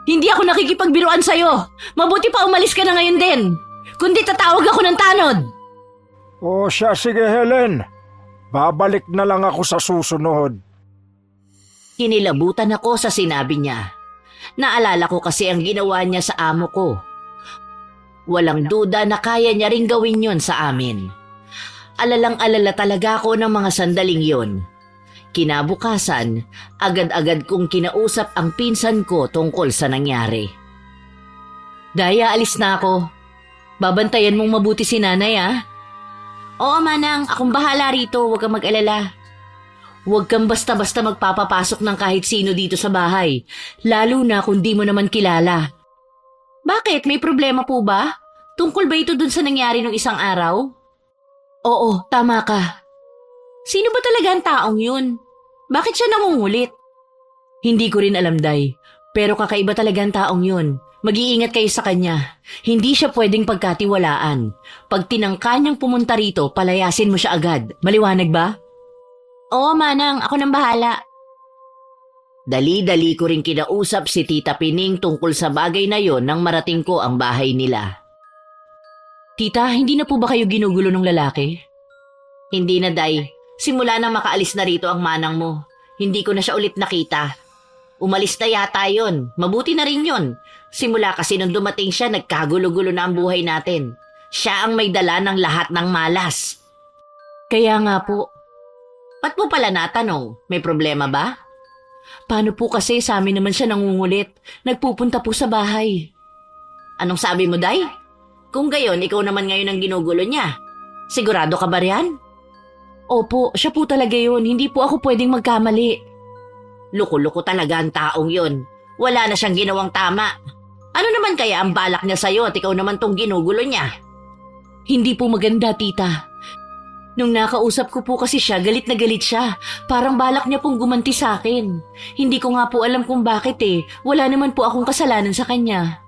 Hindi ako nakikipagbiruan sa'yo. Mabuti pa umalis ka na ngayon din. Kundi tatawag ako ng tanod. O siya, sige Helen. Babalik na lang ako sa susunod. Kinilabutan ako sa sinabi niya. Naalala ko kasi ang ginawa niya sa amo ko. Walang duda na kaya niya ring gawin yon sa amin. Alalang-alala talaga ako ng mga sandaling yon. Kinabukasan, agad-agad kong kinausap ang pinsan ko tungkol sa nangyari. Daya, alis na ako. Babantayan mong mabuti si nanay, ah. Oo, Manang. Akong bahala rito. Huwag kang mag-alala. Huwag kang basta-basta magpapapasok ng kahit sino dito sa bahay. Lalo na kung di mo naman kilala. Bakit? May problema po ba? Tungkol ba ito dun sa nangyari nung isang araw? Oo, tama ka. Sino ba talaga ang taong yun? Bakit siya nangungulit? Hindi ko rin alam, Day. Pero kakaiba talaga ang taong yun. Mag-iingat kayo sa kanya. Hindi siya pwedeng pagkatiwalaan. Pag tinangka niyang pumunta rito, palayasin mo siya agad. Maliwanag ba? Oo, Manang. Ako nang bahala. Dali-dali ko rin kinausap si Tita Pining tungkol sa bagay na yon nang marating ko ang bahay nila. Tita, hindi na po ba kayo ginugulo ng lalaki? Hindi na, Day. Simula nang makaalis na rito ang manang mo. Hindi ko na siya ulit nakita. Umalis na yata yon. Mabuti na rin yon. Simula kasi nung dumating siya, nagkagulo-gulo na ang buhay natin. Siya ang may dala ng lahat ng malas. Kaya nga po, Ba't mo pala natanong? May problema ba? paano po kasi sa amin naman siya nangungulit? Nagpupunta po sa bahay. Anong sabi mo, Day? Kung gayon, ikaw naman ngayon ang ginugulo niya. Sigurado ka ba riyan? Opo, siya po talaga yun. Hindi po ako pwedeng magkamali. Luko-luko talaga ang taong yun. Wala na siyang ginawang tama. Ano naman kaya ang balak niya sa'yo at ikaw naman tong ginugulo niya? Hindi po maganda, tita. Nung nakausap ko po kasi siya, galit na galit siya. Parang balak niya pong gumanti sa akin. Hindi ko nga po alam kung bakit eh. Wala naman po akong kasalanan sa kanya.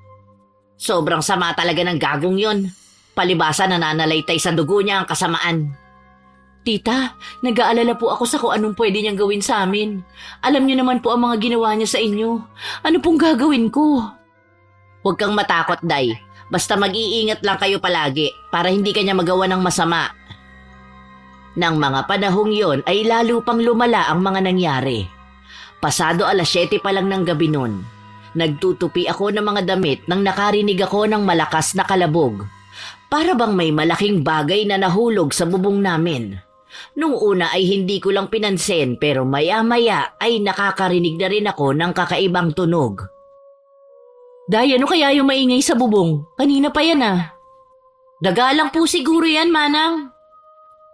Sobrang sama talaga ng gagong yun. Palibasa nananalaytay sa dugo niya ang kasamaan. Tita, nag-aalala po ako sa kung anong pwede niyang gawin sa amin. Alam niyo naman po ang mga ginawa niya sa inyo. Ano pong gagawin ko? Huwag kang matakot, Day. Basta mag-iingat lang kayo palagi para hindi kanya magawa ng masama. Nang mga panahong yon ay lalo pang lumala ang mga nangyari. Pasado 7:00 pa lang ng gabi nun. Nagtutupi ako ng mga damit nang nakarinig ako ng malakas na kalabog. Para bang may malaking bagay na nahulog sa bubong namin. Nung una ay hindi ko lang pinansin pero maya-maya ay nakakarinig na rin ako ng kakaibang tunog. Day, ano kaya yung maingay sa bubong? Kanina pa yan ah. Daga lang po siguro yan, Manang.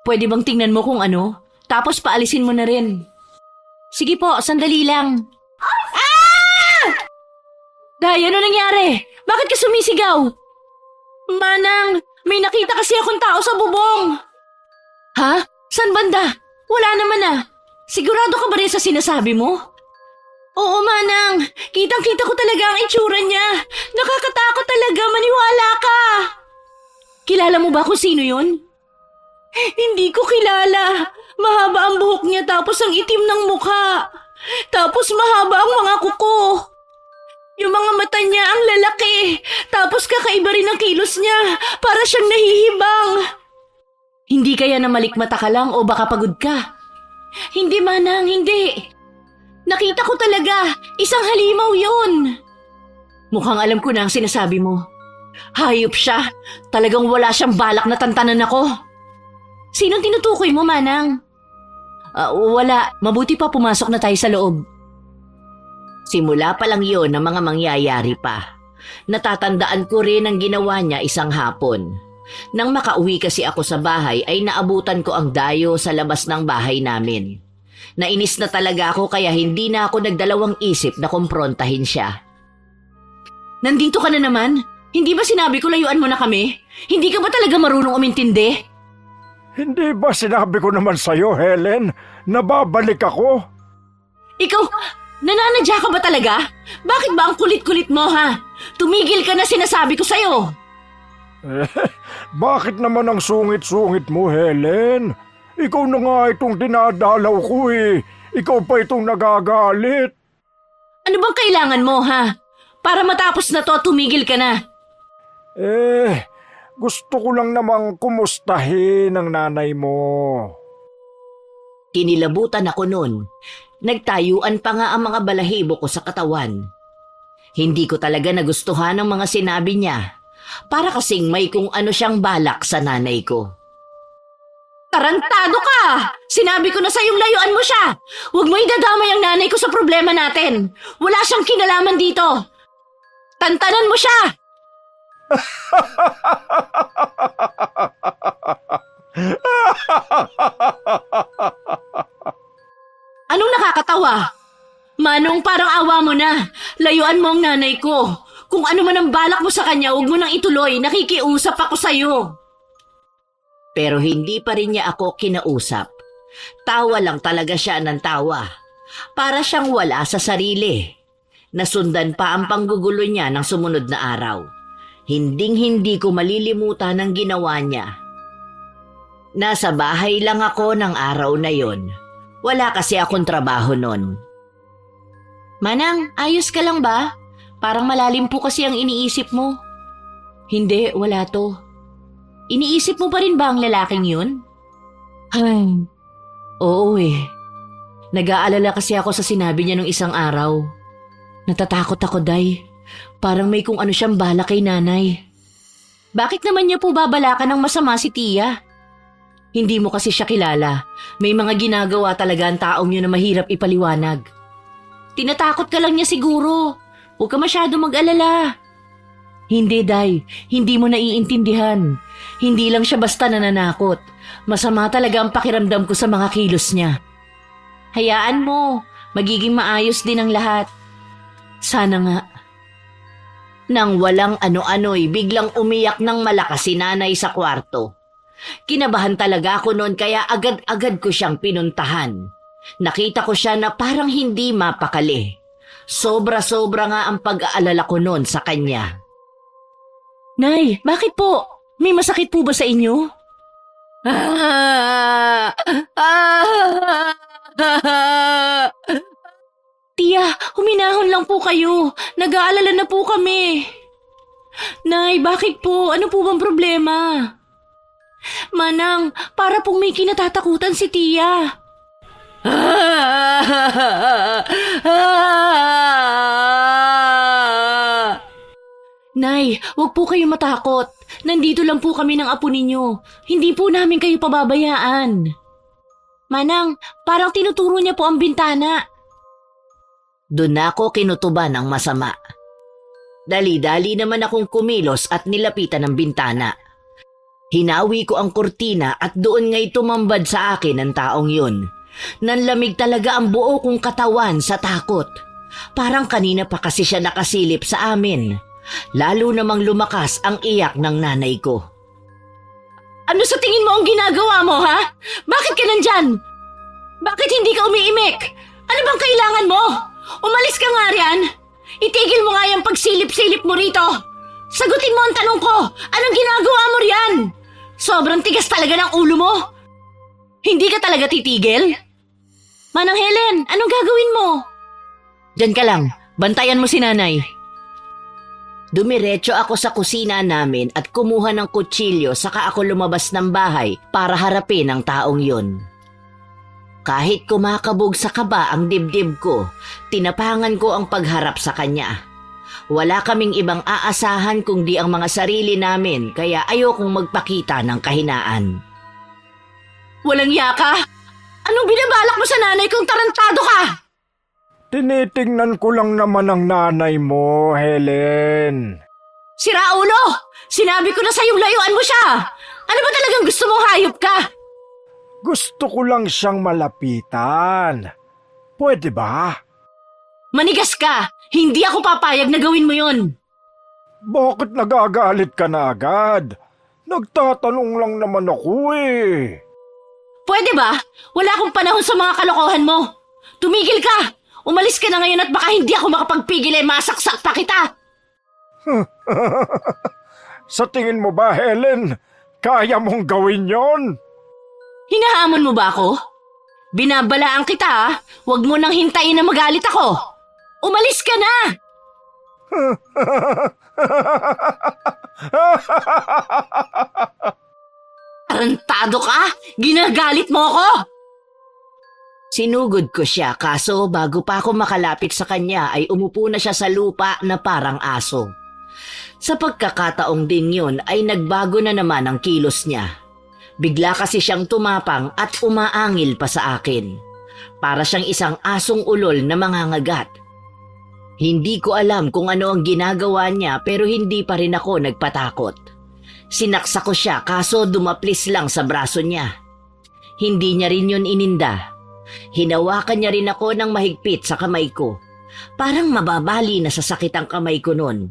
Pwede bang tingnan mo kung ano? Tapos paalisin mo na rin. Sige po, sandali lang. Day, ano nangyari? Bakit ka sumisigaw? Manang, may nakita kasi akong tao sa bubong. Ha? San banda? Wala naman ah. Sigurado ka ba rin sa sinasabi mo? Oo, Manang. Kitang-kita ko talaga ang itsura niya. Nakakatakot talaga, maniwala ka. Kilala mo ba kung sino yun? Hindi ko kilala. Mahaba ang buhok niya tapos ang itim ng mukha. Tapos mahaba ang mga kuko. Yung mga mata niya ang lalaki. Tapos kakaiba rin ang kilos niya. Para siyang nahihibang. Hindi kaya na malikmata ka lang o baka pagod ka? Hindi, Manang, hindi. Nakita ko talaga. Isang halimaw yun. Mukhang alam ko na ang sinasabi mo. Hayop siya. Talagang wala siyang balak na tantanan ako. Sinong tinutukoy mo, Manang? Wala. Mabuti pa pumasok na tayo sa loob. Simula pa lang yon ang mga mangyayari pa. Natatandaan ko rin ang ginawa niya isang hapon. Nang makauwi kasi ako sa bahay ay naabutan ko ang dayo sa labas ng bahay namin. Nainis na talaga ako kaya hindi na ako nagdalawang isip na kumprontahin siya. Nandito ka na naman? Hindi ba sinabi ko layuan mo na kami? Hindi ka ba talaga marunong umintindi? Hindi ba sinabi ko naman sa'yo, Helen, na babalik ako? Ikaw, nananadya ka ba talaga? Bakit ba ang kulit-kulit mo, ha? Tumigil ka na, sinasabi ko sa'yo. Bakit naman ang sungit-sungit mo, Helen? Ikaw na nga itong dinadalaw ko eh. Ikaw pa itong nagagalit. Ano bang kailangan mo, ha? Para matapos na to, tumigil ka na. Gusto ko lang namang kumustahin ang nanay mo. Kinilabutan ako noon. Nagtayuan pa nga ang mga balahibo ko sa katawan. Hindi ko talaga nagustuhan ang mga sinabi niya. Para kasing may kung ano siyang balak sa nanay ko. Tarantado ka! Sinabi ko na sa'yong layuan mo siya! Huwag mo idadamay ang nanay ko sa problema natin! Wala siyang kinalaman dito! Tantanan mo siya! Anong nakakatawa? Manong, parang awa mo na. Layuan mo ang nanay ko. Kung ano man ang balak mo sa kanya, huwag mo nang ituloy. Nakikiusap ako sa'yo. Pero hindi pa rin niya ako kinausap. Tawa lang talaga siya ng tawa. Para siyang wala sa sarili. Nasundan pa ang panggugulo niya ng sumunod na araw. Hinding-hindi ko malilimutan ang ginawa niya. Nasa bahay lang ako ng araw na yon. Wala kasi akong trabaho nun. Manang, ayos ka lang ba? Parang malalim po kasi ang iniisip mo. Hindi, wala to. Iniisip mo pa rin ba ang lalaking yun? Ay, oo eh. Nag-aalala kasi ako sa sinabi niya nung isang araw. Natatakot ako, Day. Parang may kung ano siyang bala kay nanay. Bakit naman niya po babalakan ng masama si Tia? Hindi mo kasi siya kilala. May mga ginagawa talaga ang taong yun na mahirap ipaliwanag. Tinatakot ka lang niya siguro. Huwag ka masyado mag-alala. Hindi, Day. Hindi mo naiintindihan. Hindi lang siya basta nananakot. Masama talaga ang pakiramdam ko sa mga kilos niya. Hayaan mo. Magiging maayos din ang lahat. Sana nga. Nang walang ano-ano'y biglang umiyak ng malakas si nanay sa kwarto. Kinabahan talaga ako noon kaya agad-agad ko siyang pinuntahan. Nakita ko siya na parang hindi mapakali. Sobra-sobra nga ang pag-aalala ko noon sa kanya. Nay, bakit po? May masakit po ba sa inyo? Tia, huminahon lang po kayo. Nag-aalala na po kami. Nay, bakit po? Ano po bang problema? Manang, para pong may kinatatakutan si Tia. Nay, wag po kayo matakot. Nandito lang po kami ng apo ninyo. Hindi po namin kayo pababayaan. Manang, parang tinuturo niya po ang bintana. Doon ako kinutuban ng masama. Dali-dali naman akong kumilos at nilapitan ng bintana. Hinawi ko ang kurtina at doon nga'y tumambad sa akin ang taong yun. Nanlamig talaga ang buo kong katawan sa takot. Parang kanina pa kasi siya nakasilip sa amin. Lalo namang lumakas ang iyak ng nanay ko. Ano sa tingin mo ang ginagawa mo, ha? Bakit ka nandyan? Bakit hindi ka umiimik? Ano bang kailangan mo? Umalis ka nga riyan. Itigil mo nga yung pagsilip-silip mo rito. Sagutin mo ang tanong ko. Anong ginagawa mo riyan? Sobrang tigas talaga ng ulo mo. Hindi ka talaga titigil? Manang Helen, anong gagawin mo? Diyan ka lang, bantayan mo si nanay. Dumiretso ako sa kusina namin at kumuha ng kutsilyo saka ako lumabas ng bahay para harapin ang taong yun. Kahit kumakabog sa kaba ang dibdib ko, tinapangan ko ang pagharap sa kanya. Wala kaming ibang aasahan kundi ang mga sarili namin kaya ayokong magpakita ng kahinaan. Walang yaka? Anong binabalak mo sa nanay kong tarantado ka? Tinitingnan ko lang naman ang nanay mo, Helen. Si Raulo! Sinabi ko na sa'yong layuan mo siya! Ano ba talagang gusto mong hayop ka? Gusto ko lang siyang malapitan. Pwede ba? Manigas ka! Hindi ako papayag na gawin mo yun! Bakit nagagalit ka na agad? Nagtatanong lang naman ako eh. Pwede ba? Wala akong panahon sa mga kalokohan mo. Tumigil ka! Umalis ka na ngayon at baka hindi ako makapagpigil masaksak pa kita! Sa tingin mo ba, Helen, kaya mong gawin yon? Hinahamon mo ba ako? Binabalaan kita, ha? Huwag mo nang hintayin na magalit ako. Umalis ka na! Tarantado ka? Ginagalit mo ako? Sinugod ko siya kaso bago pa ako makalapit sa kanya ay umupo na siya sa lupa na parang aso. Sa pagkakataong din yun ay nagbago na naman ang kilos niya. Bigla kasi siyang tumapang at umaangil pa sa akin. Para siyang isang asong ulol na mangangagat. Hindi ko alam kung ano ang ginagawa niya pero hindi pa rin ako nagpatakot. Sinaksa ko siya kaso dumaplis lang sa braso niya. Hindi niya rin yun ininda. Hinawakan niya rin ako ng mahigpit sa kamay ko. Parang mababali na sa sakit ang kamay ko noon.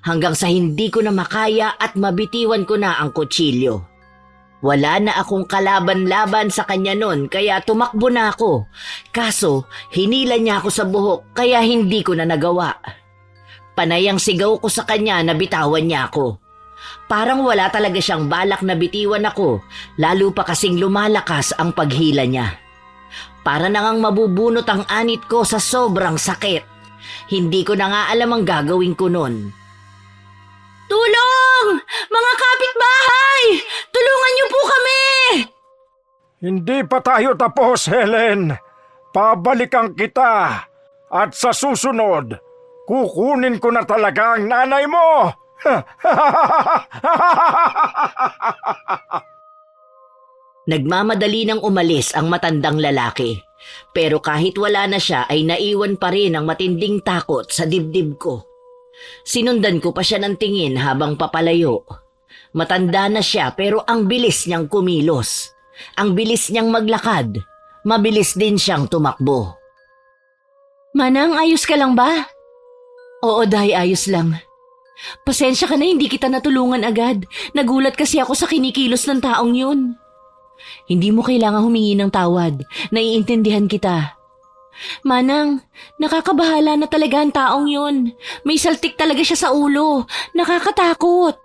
Hanggang sa hindi ko na makaya at mabitiwan ko na ang kutsilyo. Wala na akong kalaban-laban sa kanya noon kaya tumakbo na ako. Kaso hinila niya ako sa buhok kaya hindi ko na nagawa. Panay ang sigaw ko sa kanya na bitawan niya ako. Parang wala talaga siyang balak na bitiwan ako, lalo pa kasing lumalakas ang paghila niya. Para na ngang mabubunot ang anit ko sa sobrang sakit. Hindi ko na nga alam ang gagawin ko noon. Tulong! Mga kapitbahay! Tulungan niyo po kami! Hindi pa tayo tapos, Helen. Pabalikan kita. At sa susunod, kukunin ko na talaga ang nanay mo. Nagmamadali nang umalis ang matandang lalaki. Pero kahit wala na siya ay naiwan pa rin ang matinding takot sa dibdib ko. Sinundan ko pa siya ng tingin habang papalayo. Matanda na siya pero ang bilis niyang kumilos. Ang bilis niyang maglakad. Mabilis din siyang tumakbo. Manang, ayos ka lang ba? Oo, Day, ayos lang. Pasensya ka na hindi kita natulungan agad. Nagulat kasi ako sa kinikilos ng taong yun. Hindi mo kailangan humingi ng tawad. Naiintindihan kita. Manang, nakakabahala na talaga ang taong yun. May saltik talaga siya sa ulo. Nakakatakot.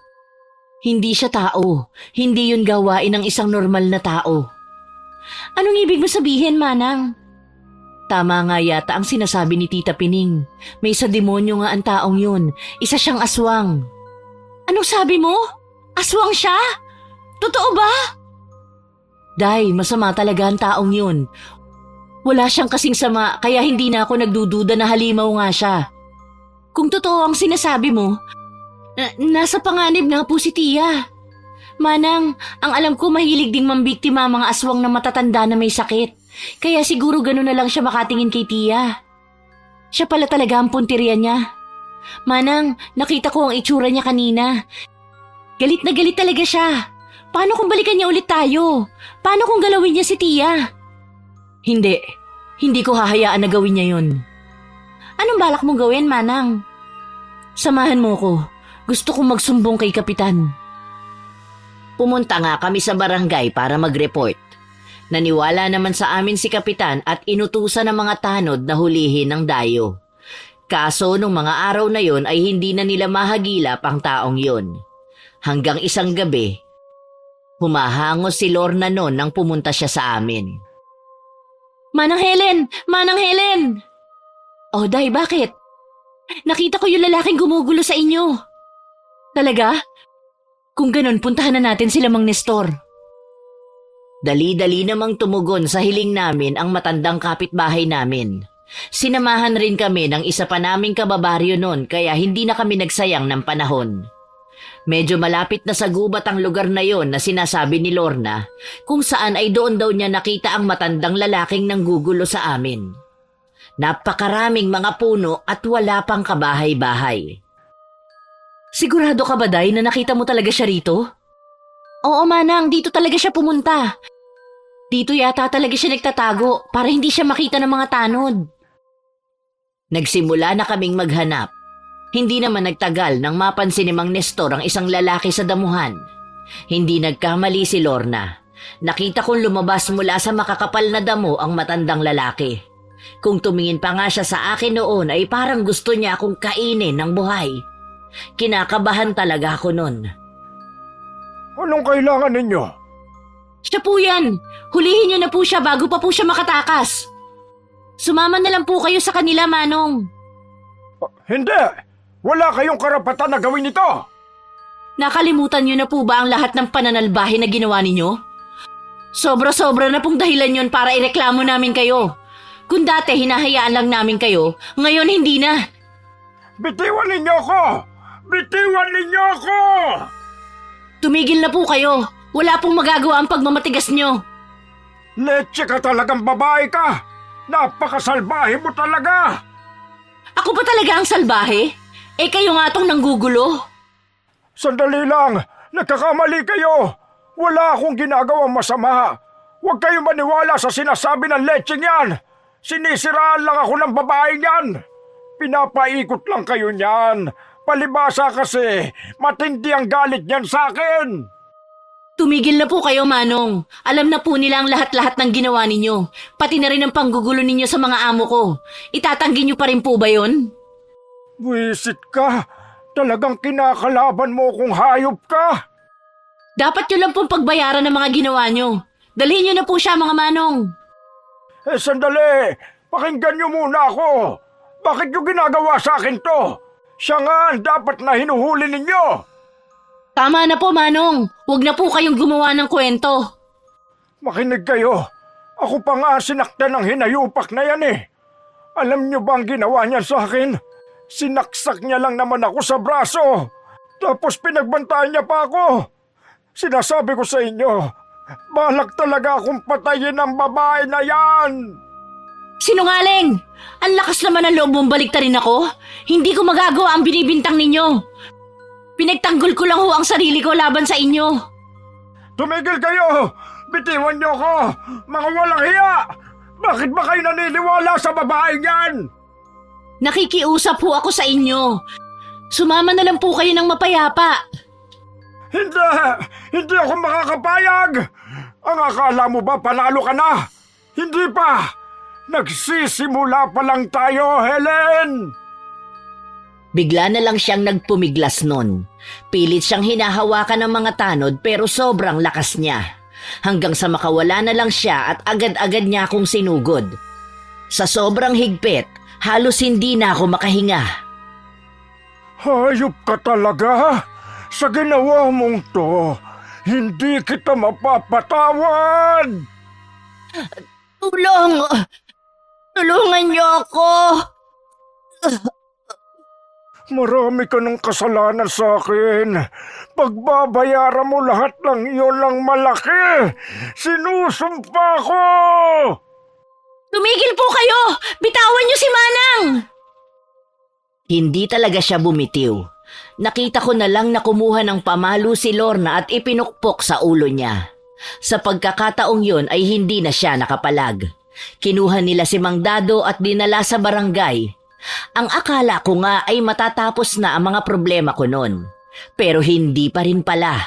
Hindi siya tao. Hindi yun gawain ng isang normal na tao. Anong ibig mo sabihin, Manang? Tama nga yata ang sinasabi ni Tita Pining. May sa demonyo nga ang taong yun. Isa siyang aswang. Anong sabi mo? Aswang siya? Totoo ba? Day, masama talaga ang taong yun. Wala siyang kasing sama kaya hindi na ako nagdududa na halimaw nga siya. Kung totoo ang sinasabi mo, nasa panganib nga po si Tia. Manang, ang alam ko mahilig ding mambiktima ang mga aswang na matatanda na may sakit. Kaya siguro gano'n na lang siya makatingin kay Tia. Siya pala talaga ang punteriya niya. Manang, nakita ko ang itsura niya kanina. Galit na galit talaga siya. Paano kung balikan niya ulit tayo? Paano kung galawin niya si Tia? Hindi ko hahayaan na gawin niya yun. Anong balak mong gawin, Manang? Samahan mo ko. Gusto kong magsumbong kay Kapitan. Pumunta nga kami sa barangay para mag-report. Naniwala naman sa amin si Kapitan at inutusan ng mga tanod na hulihin ng dayo. Kaso nung mga araw na yon ay hindi na nila mahagilap ang taong yon. Hanggang isang gabi, humahangos si Lorna noon nang pumunta siya sa amin. Manang Helen! Manang Helen! Oh, Day, bakit? Nakita ko yung lalaking gumugulo sa inyo. Talaga? Kung ganun, puntahan na natin sila Mang Nestor. Dali-dali namang tumugon sa hiling namin ang matandang kapitbahay namin. Sinamahan rin kami ng isa pa naming kababaryo noon kaya hindi na kami nagsayang ng panahon. Medyo malapit na sa gubat ang lugar na yon na sinasabi ni Lorna kung saan ay doon daw niya nakita ang matandang lalaking nanggugulo sa amin. Napakaraming mga puno at wala pang kabahay-bahay. Sigurado ka ba, Day, na nakita mo talaga siya rito? Oo, Manang, dito talaga siya pumunta. Dito yata talaga siya nagtatago para hindi siya makita ng mga tanod. Nagsimula na kaming maghanap. Hindi naman nagtagal nang mapansin ni Mang Nestor ang isang lalaki sa damuhan. Hindi nagkamali si Lorna. Nakita kong lumabas mula sa makakapal na damo ang matandang lalaki. Kung tumingin pa nga siya sa akin noon ay parang gusto niya akong kainin ng buhay. Kinakabahan talaga ako noon. Anong kailangan ninyo? Siya po yan! Hulihin niyo na po siya bago pa po siya makatakas. Sumama na lang po kayo sa kanila, Manong. Hindi! Wala kayong karapatan na gawin ito! Nakalimutan niyo na po ba ang lahat ng pananalbahe na ginawa ninyo? Sobra-sobra na pong dahilan yon para ireklamo namin kayo. Kung dati hinahayaan lang namin kayo, ngayon hindi na. Bitiwan ninyo ako! Bitiwan ninyo ako! Tumigil na po kayo. Wala pong magagawa ang pagmamatigas nyo. Leche ka talagang babae ka! Napakasalbahe mo talaga! Ako pa talaga ang salbahe? Eh kayo nga tong nanggugulo. Sandali lang! Nagkakamali kayo! Wala akong ginagawang masama! Huwag kayo maniwala sa sinasabi ng lecheng yan! Sinisiraan lang ako ng babaeng yan! Pinapaikot lang kayo niyan! Palibasa kasi, matindi ang galit niyan sa akin! Tumigil na po kayo, Manong. Alam na po nila ang lahat-lahat ng ginawa ninyo. Pati na rin ang panggugulo ninyo sa mga amo ko. Itatanggi niyo pa rin po ba yun? Buwisit ka! Talagang kinakalaban mo kung hayop ka! Dapat yun lang pong pagbayaran ng mga ginawa nyo. Dalhin niyo na po siya, mga Manong. Sandali! Pakinggan niyo muna ako! Bakit niyo ginagawa sa akin to? Siya nga ang dapat na hinuhuli ninyo! Tama na po, Manong. Huwag na po kayong gumawa ng kwento. Makinig kayo. Ako pa nga sinaktan ng hinayupak na yan eh. Alam niyo ba ang ginawa niya sa akin? Sinaksak niya lang naman ako sa braso. Tapos pinagbantaan niya pa ako. Sinasabi ko sa inyo, balak talaga akong patayin ang babae na yan. Sinungaling! Ang lakas naman ng loob mong baliktarin ako. Hindi ko magagawa ang binibintang ninyo. Pinagtanggol ko lang ho ang sarili ko laban sa inyo. Tumigil kayo! Bitiwan niyo ko! Mga walang hiya! Bakit ba kayo naniniwala sa babaeng yan? Nakikiusap ho ako sa inyo. Sumama na lang po kayo ng mapayapa. Hindi! Hindi ako makakapayag! Ang akala mo ba panalo ka na? Hindi pa! Nagsisimula pa lang tayo, Helen! Bigla na lang siyang nagpumiglas nun. Pilit siyang hinahawakan ng mga tanod pero sobrang lakas niya. Hanggang sa makawala na lang siya at agad-agad niya akong sinugod. Sa sobrang higpit, halos hindi na ako makahinga. Hayop ka talaga! Sa ginawa mong to, hindi kita mapapatawad! Tulong! Tulungan niyo ako! Marami ka ng kasalanan sa akin. Pagbabayaran mo lahat ng iyon ng malaki. Sinusumpa ko! Tumigil po kayo! Bitawan niyo si Manang! Hindi talaga siya bumitiw. Nakita ko na lang na kumuha ng pamalo si Lorna at ipinukpok sa ulo niya. Sa pagkakataong yun ay hindi na siya nakapalag. Kinuha nila si Mang Dado at dinala sa barangay. Ang akala ko nga ay matatapos na ang mga problema ko noon. Pero hindi pa rin pala.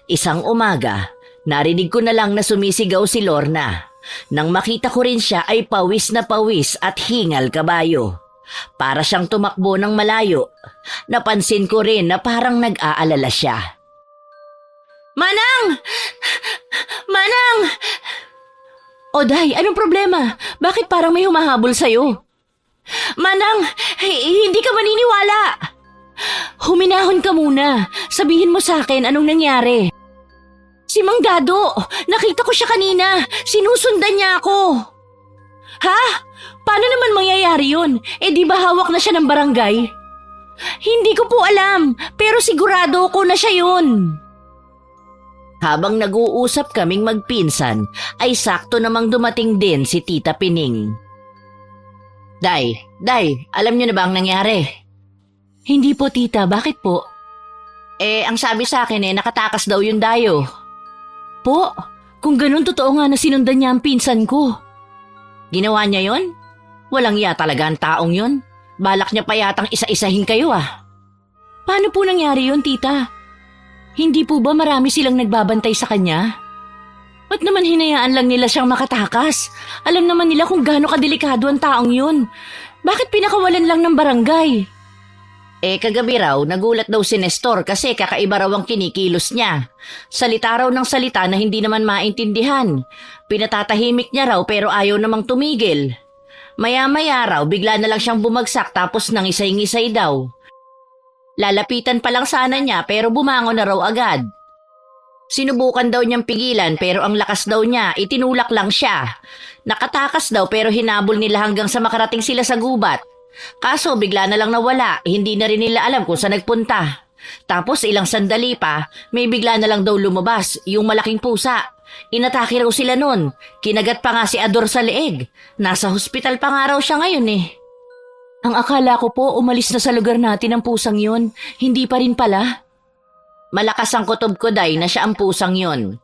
Isang umaga, narinig ko na lang na sumisigaw si Lorna. Nang makita ko rin siya ay pawis na pawis at hingal kabayo. Para siyang tumakbo ng malayo. Napansin ko rin na parang nag-aalala siya. Manang! Manang! O Day, anong problema? Bakit parang may humahabol sa'yo? Manang, hindi ka maniniwala. Huminahon ka muna. Sabihin mo sa akin anong nangyari. Si Mang Dado, nakita ko siya kanina. Sinusundan niya ako. Ha? Paano naman mangyayari yun? Di ba hawak na siya ng barangay? Hindi ko po alam, pero sigurado ko na siya yun. Habang nag-uusap kaming magpinsan, ay sakto namang dumating din si Tita Pining. Day, alam niyo na ba ang nangyari? Hindi po tita, bakit po? Ang sabi sa akin nakatakas daw yung dayo. Po, kung ganun totoo nga na sinundan niya ang pinsan ko. Ginawa niya yon? Walang iya talaga ang taong yon. Balak niya pa yatang isa-isahin kayo ah. Paano po nangyari yon tita? Hindi po ba marami silang nagbabantay sa kanya? Ba't naman hinayaan lang nila siyang makatakas? Alam naman nila kung gaano kadelikado ang taong yun. Bakit pinakawalan lang ng barangay? Kagabi raw, nagulat daw si Nestor kasi kakaiba raw ang kinikilos niya. Salita raw ng salita na hindi naman maintindihan. Pinatatahimik niya raw pero ayaw namang tumigil. Maya-maya raw, bigla na lang siyang bumagsak tapos nangisay-ngisay daw. Lalapitan pa lang sana niya pero bumangon na raw agad. Sinubukan daw niyang pigilan pero ang lakas daw niya, itinulak lang siya. Nakatakas daw pero hinabol nila hanggang sa makarating sila sa gubat. Kaso bigla na lang nawala, hindi na rin nila alam kung saan nagpunta. Tapos ilang sandali pa, may bigla na lang daw lumabas, yung malaking pusa. Inatake raw sila nun, kinagat pa nga si Ador sa leeg. Nasa hospital pa nga raw siya ngayon eh. Ang akala ko po umalis na sa lugar natin ang pusang yun, hindi pa rin pala. Malakas ang kutob ko, Day, na siya ang pusang yon.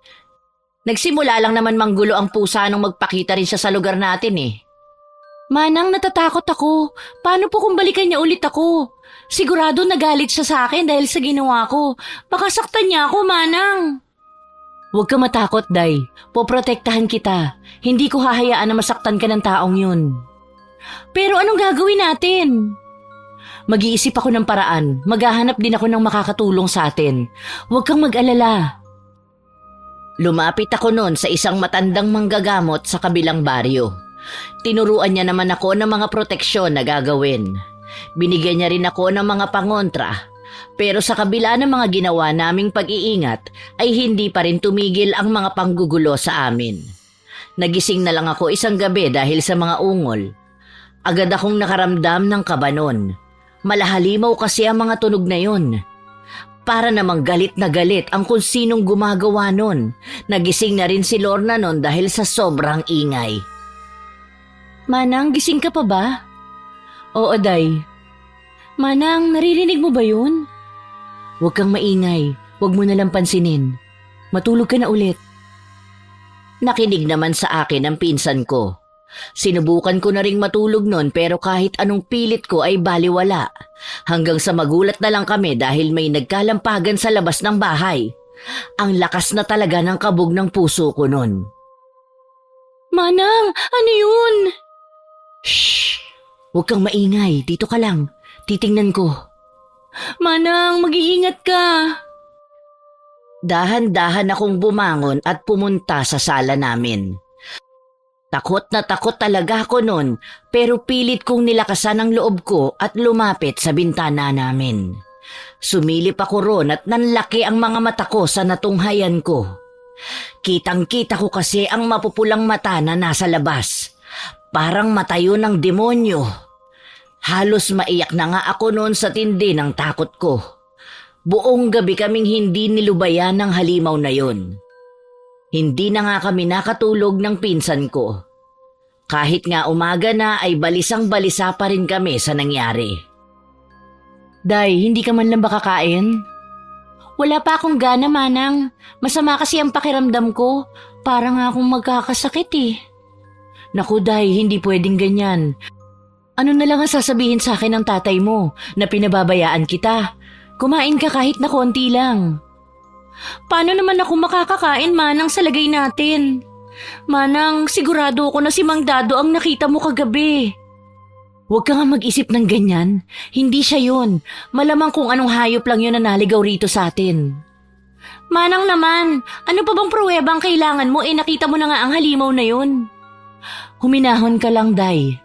Nagsimula lang naman manggulo ang pusa nung magpakita rin siya sa lugar natin eh. Manang, natatakot ako. Paano po kung balikan niya ulit ako? Sigurado nagalit siya sa akin dahil sa ginawa ko. Baka saktan niya ako, Manang. Huwag ka matakot, Day. Poprotektahan kita. Hindi ko hahayaan na masaktan ka ng taong yun. Pero anong gagawin natin? Mag-iisip ako ng paraan. Maghahanap din ako ng makakatulong sa atin. Huwag kang mag-alala. Lumapit ako noon sa isang matandang manggagamot sa kabilang baryo. Tinuruan niya naman ako ng mga proteksyon na gagawin. Binigyan niya rin ako ng mga pangontra. Pero sa kabila ng mga ginawa naming pag-iingat, ay hindi pa rin tumigil ang mga panggugulo sa amin. Nagising na lang ako isang gabi dahil sa mga ungol. Agad akong nakaramdam ng kaba nun. Malahalimaw kasi ang mga tunog na yun. Para namang galit na galit ang kung sinong gumagawa nun. Nagising na rin si Lorna nun dahil sa sobrang ingay. Manang, gising ka pa ba? Oo, Day. Manang, naririnig mo ba yun? Huwag kang maingay. Huwag mo nalang pansinin. Matulog ka na ulit. Nakinig naman sa akin ang pinsan ko. Sinubukan ko na ring matulog nun pero kahit anong pilit ko ay baliwala. Hanggang sa magulat na lang kami dahil may nagkalampagan sa labas ng bahay. Ang lakas na talaga ng kabog ng puso ko nun. Manang, ano yun? Shh! Huwag kang maingay. Dito ka lang. Titingnan ko. Manang, mag-iingat ka. Dahan-dahan akong bumangon at pumunta sa sala namin. Takot na takot talaga ako nun pero pilit kong nilakasan ang loob ko at lumapit sa bintana namin. Sumilip ako ron at nanlaki ang mga mata ko sa natunghayan ko. Kitang-kita ko kasi ang mapupulang mata na nasa labas. Parang mata yun ng demonyo. Halos maiyak na nga ako noon sa tindi ng takot ko. Buong gabi kaming hindi nilubayan ng halimaw na yun. Hindi na nga kami nakatulog ng pinsan ko. Kahit nga umaga na ay balisang-balisa pa rin kami sa nangyari. Day, hindi ka man lang ba kakain? Wala pa akong gana, Manang. Masama kasi ang pakiramdam ko. Para nga akong magkakasakit eh. Naku, Day, hindi pwedeng ganyan. Ano na lang ang sasabihin sa akin ng tatay mo na pinababayaan kita? Kumain ka kahit na konti lang. Paano naman ako makakakain, Manang, sa lagay natin? Manang, sigurado ako na si Mang Dado ang nakita mo kagabi. Huwag ka nga mag-isip ng ganyan. Hindi siya yun. Malamang kung anong hayop lang yun na naligaw rito sa atin. Manang naman, ano pa bang pruwebang kailangan mo nakita mo na nga ang halimaw na yun? Huminahon ka lang, Day.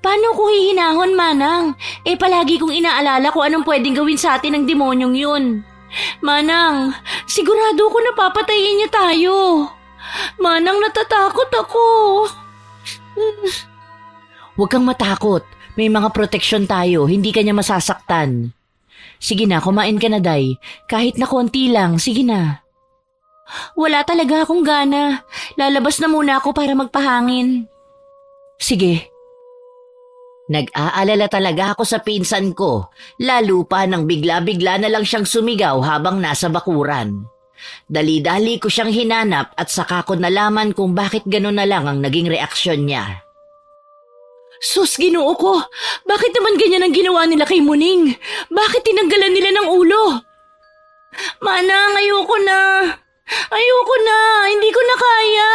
Paano ko hihinahon, Manang? Palagi kong inaalala kung anong pwedeng gawin sa atin ng demonyong yun. Manang, sigurado ko napapatayin niya tayo. Manang, natatakot ako. Huwag kang matakot. May mga proteksyon tayo. Hindi ka niya masasaktan. Sige na, kumain ka na, Day. Kahit na konti lang, sige na. Wala talaga akong gana. Lalabas na muna ako para magpahangin. Sige. Nag-aalala talaga ako sa pinsan ko, lalo pa nang bigla-bigla na lang siyang sumigaw habang nasa bakuran. Dali-dali ko siyang hinanap at saka ko nalaman kung bakit gano'n na lang ang naging reaksyon niya. Sus, Ginoo ko! Bakit naman ganyan ang ginawa nila kay Muning? Bakit tinanggalan nila ng ulo? Manang, ayoko na! Ayoko na! Hindi ko na kaya!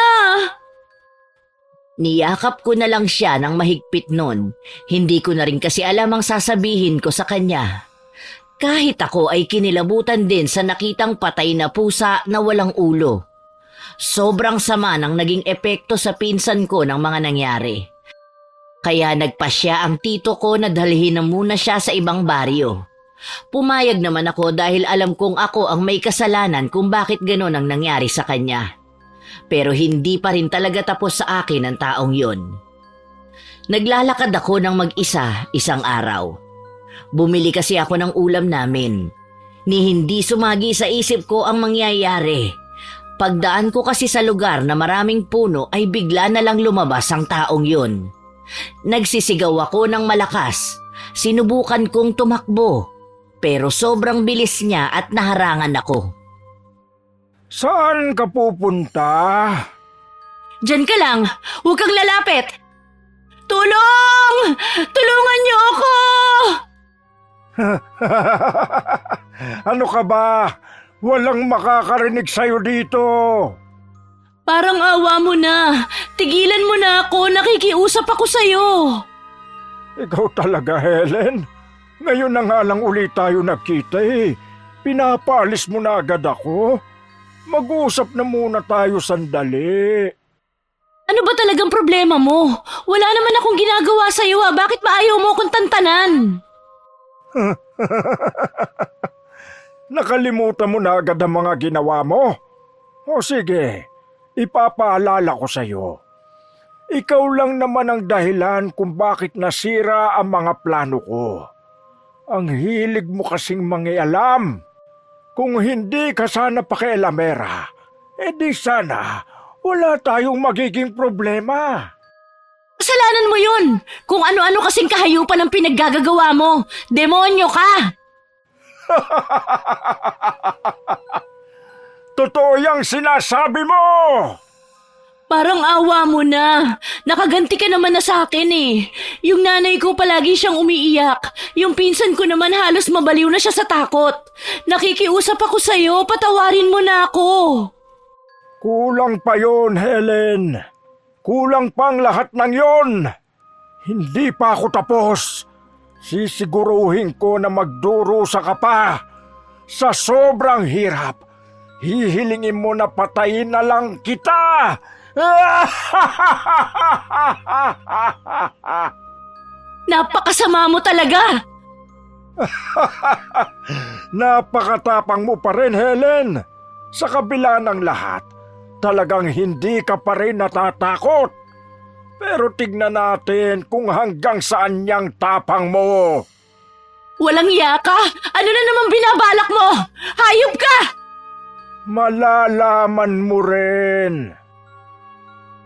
Niyakap ko na lang siya ng mahigpit nun. Hindi ko na rin kasi alam ang sasabihin ko sa kanya. Kahit ako ay kinilabutan din sa nakitang patay na pusa na walang ulo. Sobrang sama ng naging epekto sa pinsan ko ng mga nangyari. Kaya nagpasya ang tito ko na dalhin na muna siya sa ibang baryo. Pumayag naman ako dahil alam kong ako ang may kasalanan kung bakit gano'n ang nangyari sa kanya. Pero hindi pa rin talaga tapos sa akin ang taong yon. Naglalakad ako ng mag-isa isang araw. Bumili kasi ako ng ulam namin. Ni hindi sumagi sa isip ko ang mangyayari. Pagdaan ko kasi sa lugar na maraming puno ay bigla na lang lumabas ang taong yon. Nagsisigaw ako ng malakas. Sinubukan kong tumakbo. Pero sobrang bilis niya at naharangan ako. Saan ka pupunta? Diyan ka lang! Huwag kang lalapit! Tulong! Tulungan niyo ako! Ano ka ba? Walang makakarinig sa'yo dito. Parang awa mo na. Tigilan mo na ako. Nakikiusap ako sa'yo. Ikaw talaga, Helen. Ngayon na nga lang ulit tayo nakita eh. Pinapaalis mo na agad ako. Mag-uusap na muna tayo sandali. Ano ba talagang problema mo? Wala naman akong ginagawa sa'yo Bakit ba ayaw mo akong tantanan? Nakalimutan mo na agad ang mga ginawa mo? O sige, ipapaalala ko sa'yo. Ikaw lang naman ang dahilan kung bakit nasira ang mga plano ko. Ang hilig mo kasing mangialam. Kung hindi ka sana pakialamera, di sana wala tayong magiging problema. Kasalanan mo yun! Kung ano-ano kasing kahayupan ang pinaggagawa mo! Demonyo ka! Totoo yang sinasabi mo! Parang awa mo na. Nakaganti ka naman na sa akin eh. Yung nanay ko palagi siyang umiiyak. Yung pinsan ko naman halos mabaliw na siya sa takot. Nakikiusap ako sa'yo, patawarin mo na ako. Kulang pa yon, Helen. Kulang pang lahat ng yon. Hindi pa ako tapos. Sisiguruhin ko na magdurusa ka pa. Sa sobrang hirap, hihilingin mo na patayin na lang kita. Napakasama mo talaga. Napakatapang mo pa rin, Helen. Sa kabila ng lahat, talagang hindi ka pa rin natatakot. Pero tignan natin kung hanggang saan niyang tapang mo. Walang iya ka. Ano na naman binabalak mo? Hayop ka! Malalaman mo rin.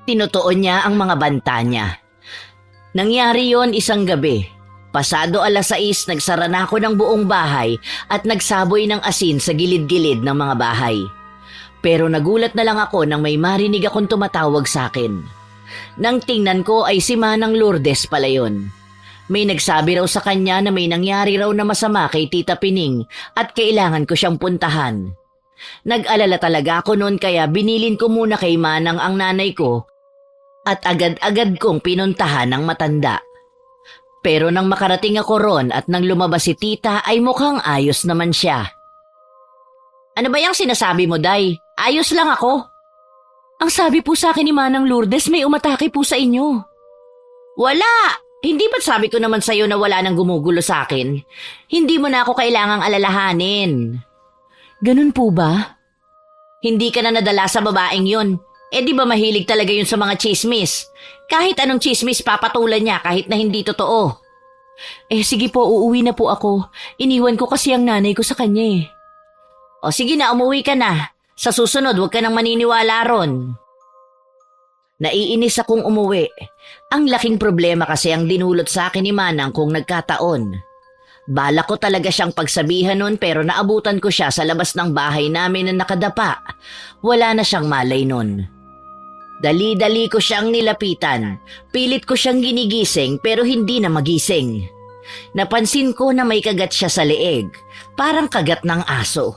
Tinutuon niya ang mga banta niya. Nangyari yon isang gabi. Pasado 6:00, nagsara na ako ng buong bahay at nagsaboy ng asin sa gilid-gilid ng mga bahay. Pero nagulat na lang ako nang may marinig akong tumatawag sa akin. Nang tingnan ko ay si Manang Lourdes pala yun. May nagsabi raw sa kanya na may nangyari raw na masama kay Tita Pining at kailangan ko siyang puntahan. Nag-alala talaga ako noon kaya binilin ko muna kay Manang ang nanay ko at agad-agad kong pinuntahan ang matanda. Pero nang makarating ako ron at nang lumabas si Tita ay mukhang ayos naman siya. Ano ba yung sinasabi mo, Day? Ayos lang ako. Ang sabi po sa akin ni Manang Lourdes, may umatake po sa inyo. Wala! Hindi ba't sabi ko naman sa'yo na wala nang gumugulo sa akin? Hindi mo na ako kailangang alalahanin. Ganun po ba? Hindi ka na nadala sa babaeng yun. Di ba mahilig talaga yun sa mga chismis? Kahit anong chismis papatulan niya kahit na hindi totoo. Sige po, uuwi na po ako. Iniwan ko kasi ang nanay ko sa kanya eh. O sige na, umuwi ka na. Sa susunod, huwag ka nang maniniwala ron. Naiinis akong umuwi. Ang laking problema kasi ang dinulot sa akin ni Manang kung nagkataon. Bala ko talaga siyang pagsabihan nun pero naabutan ko siya sa labas ng bahay namin na nakadapa. Wala na siyang malay nun. Dali-dali ko siyang nilapitan. Pilit ko siyang ginigising pero hindi na magising. Napansin ko na may kagat siya sa leeg. Parang kagat ng aso.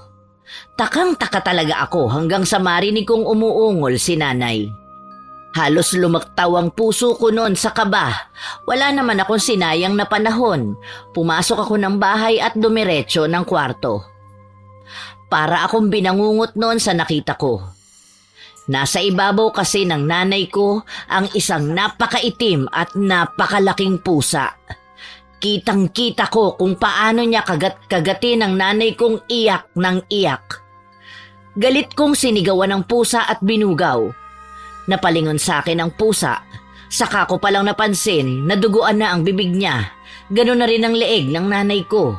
Takang-taka talaga ako hanggang sa marinig kong umuungol si nanay. Halos lumaktaw ang puso ko noon sa kaba. Wala naman akong sinayang na panahon. Pumasok ako ng bahay at dumiretso ng kwarto. Para akong binangungot noon sa nakita ko. Nasa ibabaw kasi ng nanay ko ang isang napakaitim at napakalaking pusa. Kitang-kita ko kung paano niya kagat-kagatin ang nanay kong iyak ng iyak. Galit kong sinigawan ng pusa at binugaw. Napalingon sa akin ang pusa. Saka ko palang napansin na duguan na ang bibig niya. Ganon na rin ang leeg ng nanay ko.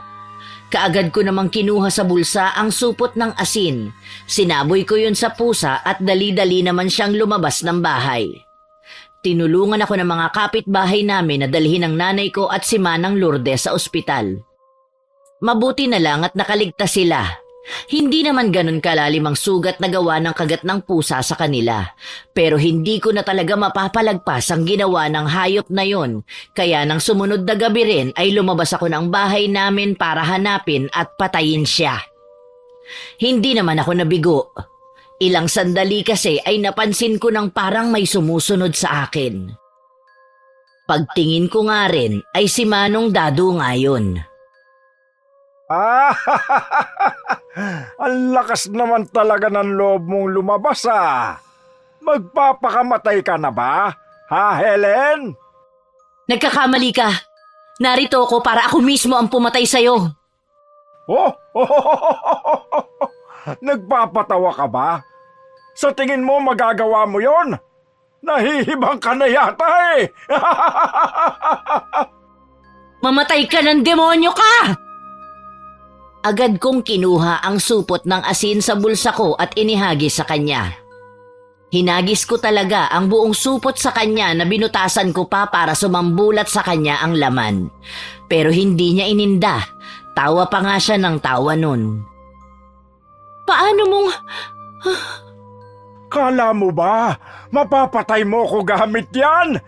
Kaagad ko namang kinuha sa bulsa ang supot ng asin. Sinaboy ko yun sa pusa at dali-dali naman siyang lumabas ng bahay. Tinulungan ako ng mga kapitbahay namin na dalhin ang nanay ko at si Manang Lourdes sa ospital. Mabuti na lang at nakaligtas sila. Hindi naman ganun kalalim ang sugat na gawa ng kagat ng pusa sa kanila. Pero hindi ko na talaga mapapalagpas ang ginawa ng hayop na yon. Kaya nang sumunod na gabi rin ay lumabas ako ng bahay namin para hanapin at patayin siya. Hindi naman ako nabigo. Ilang sandali kasi ay napansin ko ng parang may sumusunod sa akin. Pagtingin ko nga rin ay si Manong Dado ngayon. Ang lakas naman talaga ng loob mong lumabas Magpapakamatay ka na ba? Ha, Helen? Nagkakamali ka. Narito ako para ako mismo ang pumatay sa'yo. Nagpapatawa ka ba? Sa tingin mo magagawa mo yon? Nahihibang ka na yata Mamatay ka ng demonyo ka! Agad kong kinuha ang supot ng asin sa bulsa ko at inihagis sa kanya. Hinagis ko talaga ang buong supot sa kanya na binutasan ko pa para sumambulat sa kanya ang laman. Pero hindi niya ininda. Tawa pa nga siya ng tawa nun. Paano mong... Kala mo ba, mapapatay mo ko gamit yan?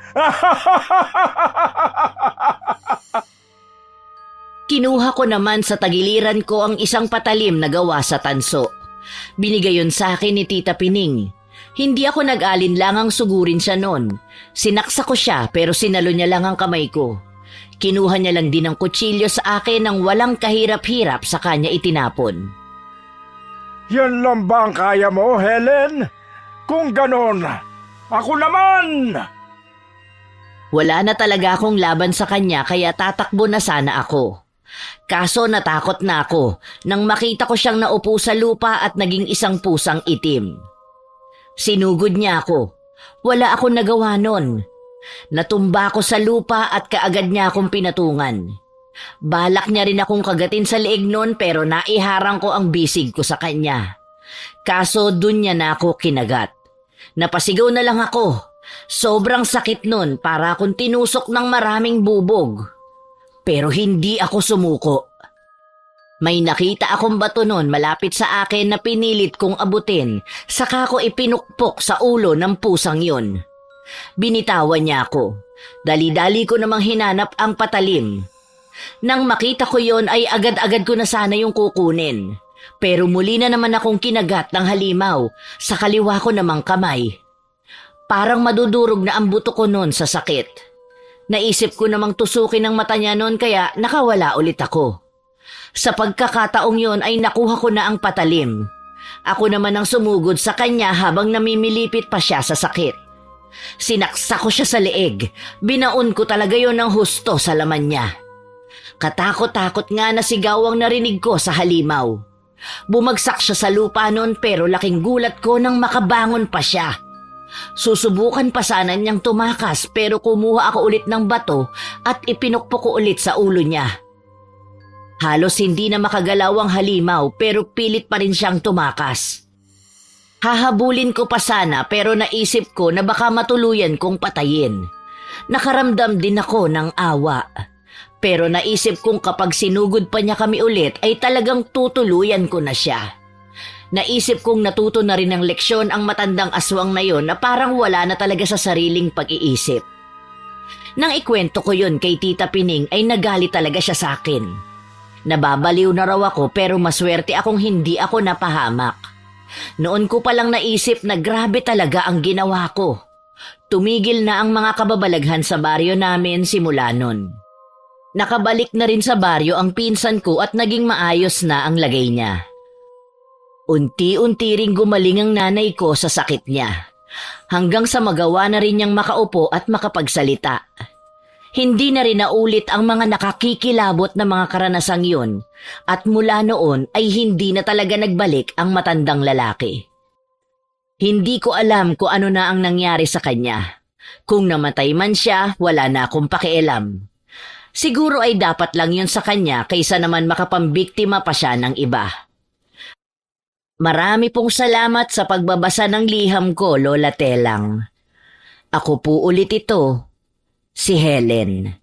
Kinuha ko naman sa tagiliran ko ang isang patalim na gawa sa tanso. Binigay yun sa akin ni Tita Pining. Hindi ako nag-alinlangang sugurin siya noon. Sinaksa ko siya pero sinalo niya lang ang kamay ko. Kinuha niya lang din ang kutsilyo sa akin nang walang kahirap-hirap sa kanya itinapon. Yan lang ba ang kaya mo, Helen? Kung ganon, ako naman! Wala na talaga akong laban sa kanya kaya tatakbo na sana ako. Kaso natakot na ako nang makita ko siyang naupo sa lupa at naging isang pusang itim. Sinugod niya ako. Wala akong nagawa nun. Natumba ako sa lupa at kaagad niya akong pinatungan. Balak niya rin akong kagatin sa leeg nun pero naiharang ko ang bisig ko sa kanya. Kaso dun niya na ako kinagat. Napasigaw na lang ako. Sobrang sakit nun para akong tinusok ng maraming bubog. Pero hindi ako sumuko. May nakita akong bato nun malapit sa akin na pinilit kong abutin, saka ko ipinukpok sa ulo ng pusang yun. Binitawan niya ako. Dali-dali ko namang hinanap ang patalim. Nang makita ko yon ay agad-agad ko na sana yung kukunin. Pero muli na naman akong kinagat ng halimaw, sa kaliwa ko namang kamay. Parang madudurog na ang buto ko nun sa sakit. Naisip ko namang tusukin ang mata niya nun kaya nakawala ulit ako. Sa pagkakataong yon ay nakuha ko na ang patalim. Ako naman ang sumugod sa kanya habang namimilipit pa siya sa sakit. Sinaksa ko siya sa leeg. Binaon ko talaga yon ng husto sa laman niya. Katakot-takot nga na sigaw ang narinig ko sa halimaw. Bumagsak siya sa lupa noon pero laking gulat ko nang makabangon pa siya. Susubukan pa sana niyang tumakas pero kumuha ako ulit ng bato at ipinukpok ko ulit sa ulo niya. Halos hindi na makagalaw ang halimaw pero pilit pa rin siyang tumakas. Hahabulin ko pa sana pero naisip ko na baka matuluyan kong patayin. Nakaramdam din ako ng awa. Pero naisip kong kapag sinugod pa niya kami ulit ay talagang tutuluyan ko na siya. Naisip kong natuto na rin ng leksyon ang matandang aswang na yon na parang wala na talaga sa sariling pag-iisip. Nang ikwento ko yon kay Tita Pining ay nagalit talaga siya sa akin. Nababaliw na raw ako pero maswerte akong hindi ako napahamak. Noon ko palang naisip na grabe talaga ang ginawa ko. Tumigil na ang mga kababalaghan sa baryo namin simula nun. Nakabalik na rin sa baryo ang pinsan ko at naging maayos na ang lagay niya. Unti-unti ring gumaling ang nanay ko sa sakit niya. Hanggang sa magawa na rin niyang makaupo at makapagsalita. Hindi na rin naulit ang mga nakakikilabot na mga karanasang yun at mula noon ay hindi na talaga nagbalik ang matandang lalaki. Hindi ko alam kung ano na ang nangyari sa kanya. Kung namatay man siya, wala na akong pakialam. Siguro ay dapat lang yun sa kanya kaysa naman makapambiktima pa siya ng iba. Marami pong salamat sa pagbabasa ng liham ko, Lola Telang. Ako po ulit ito. Si Helen.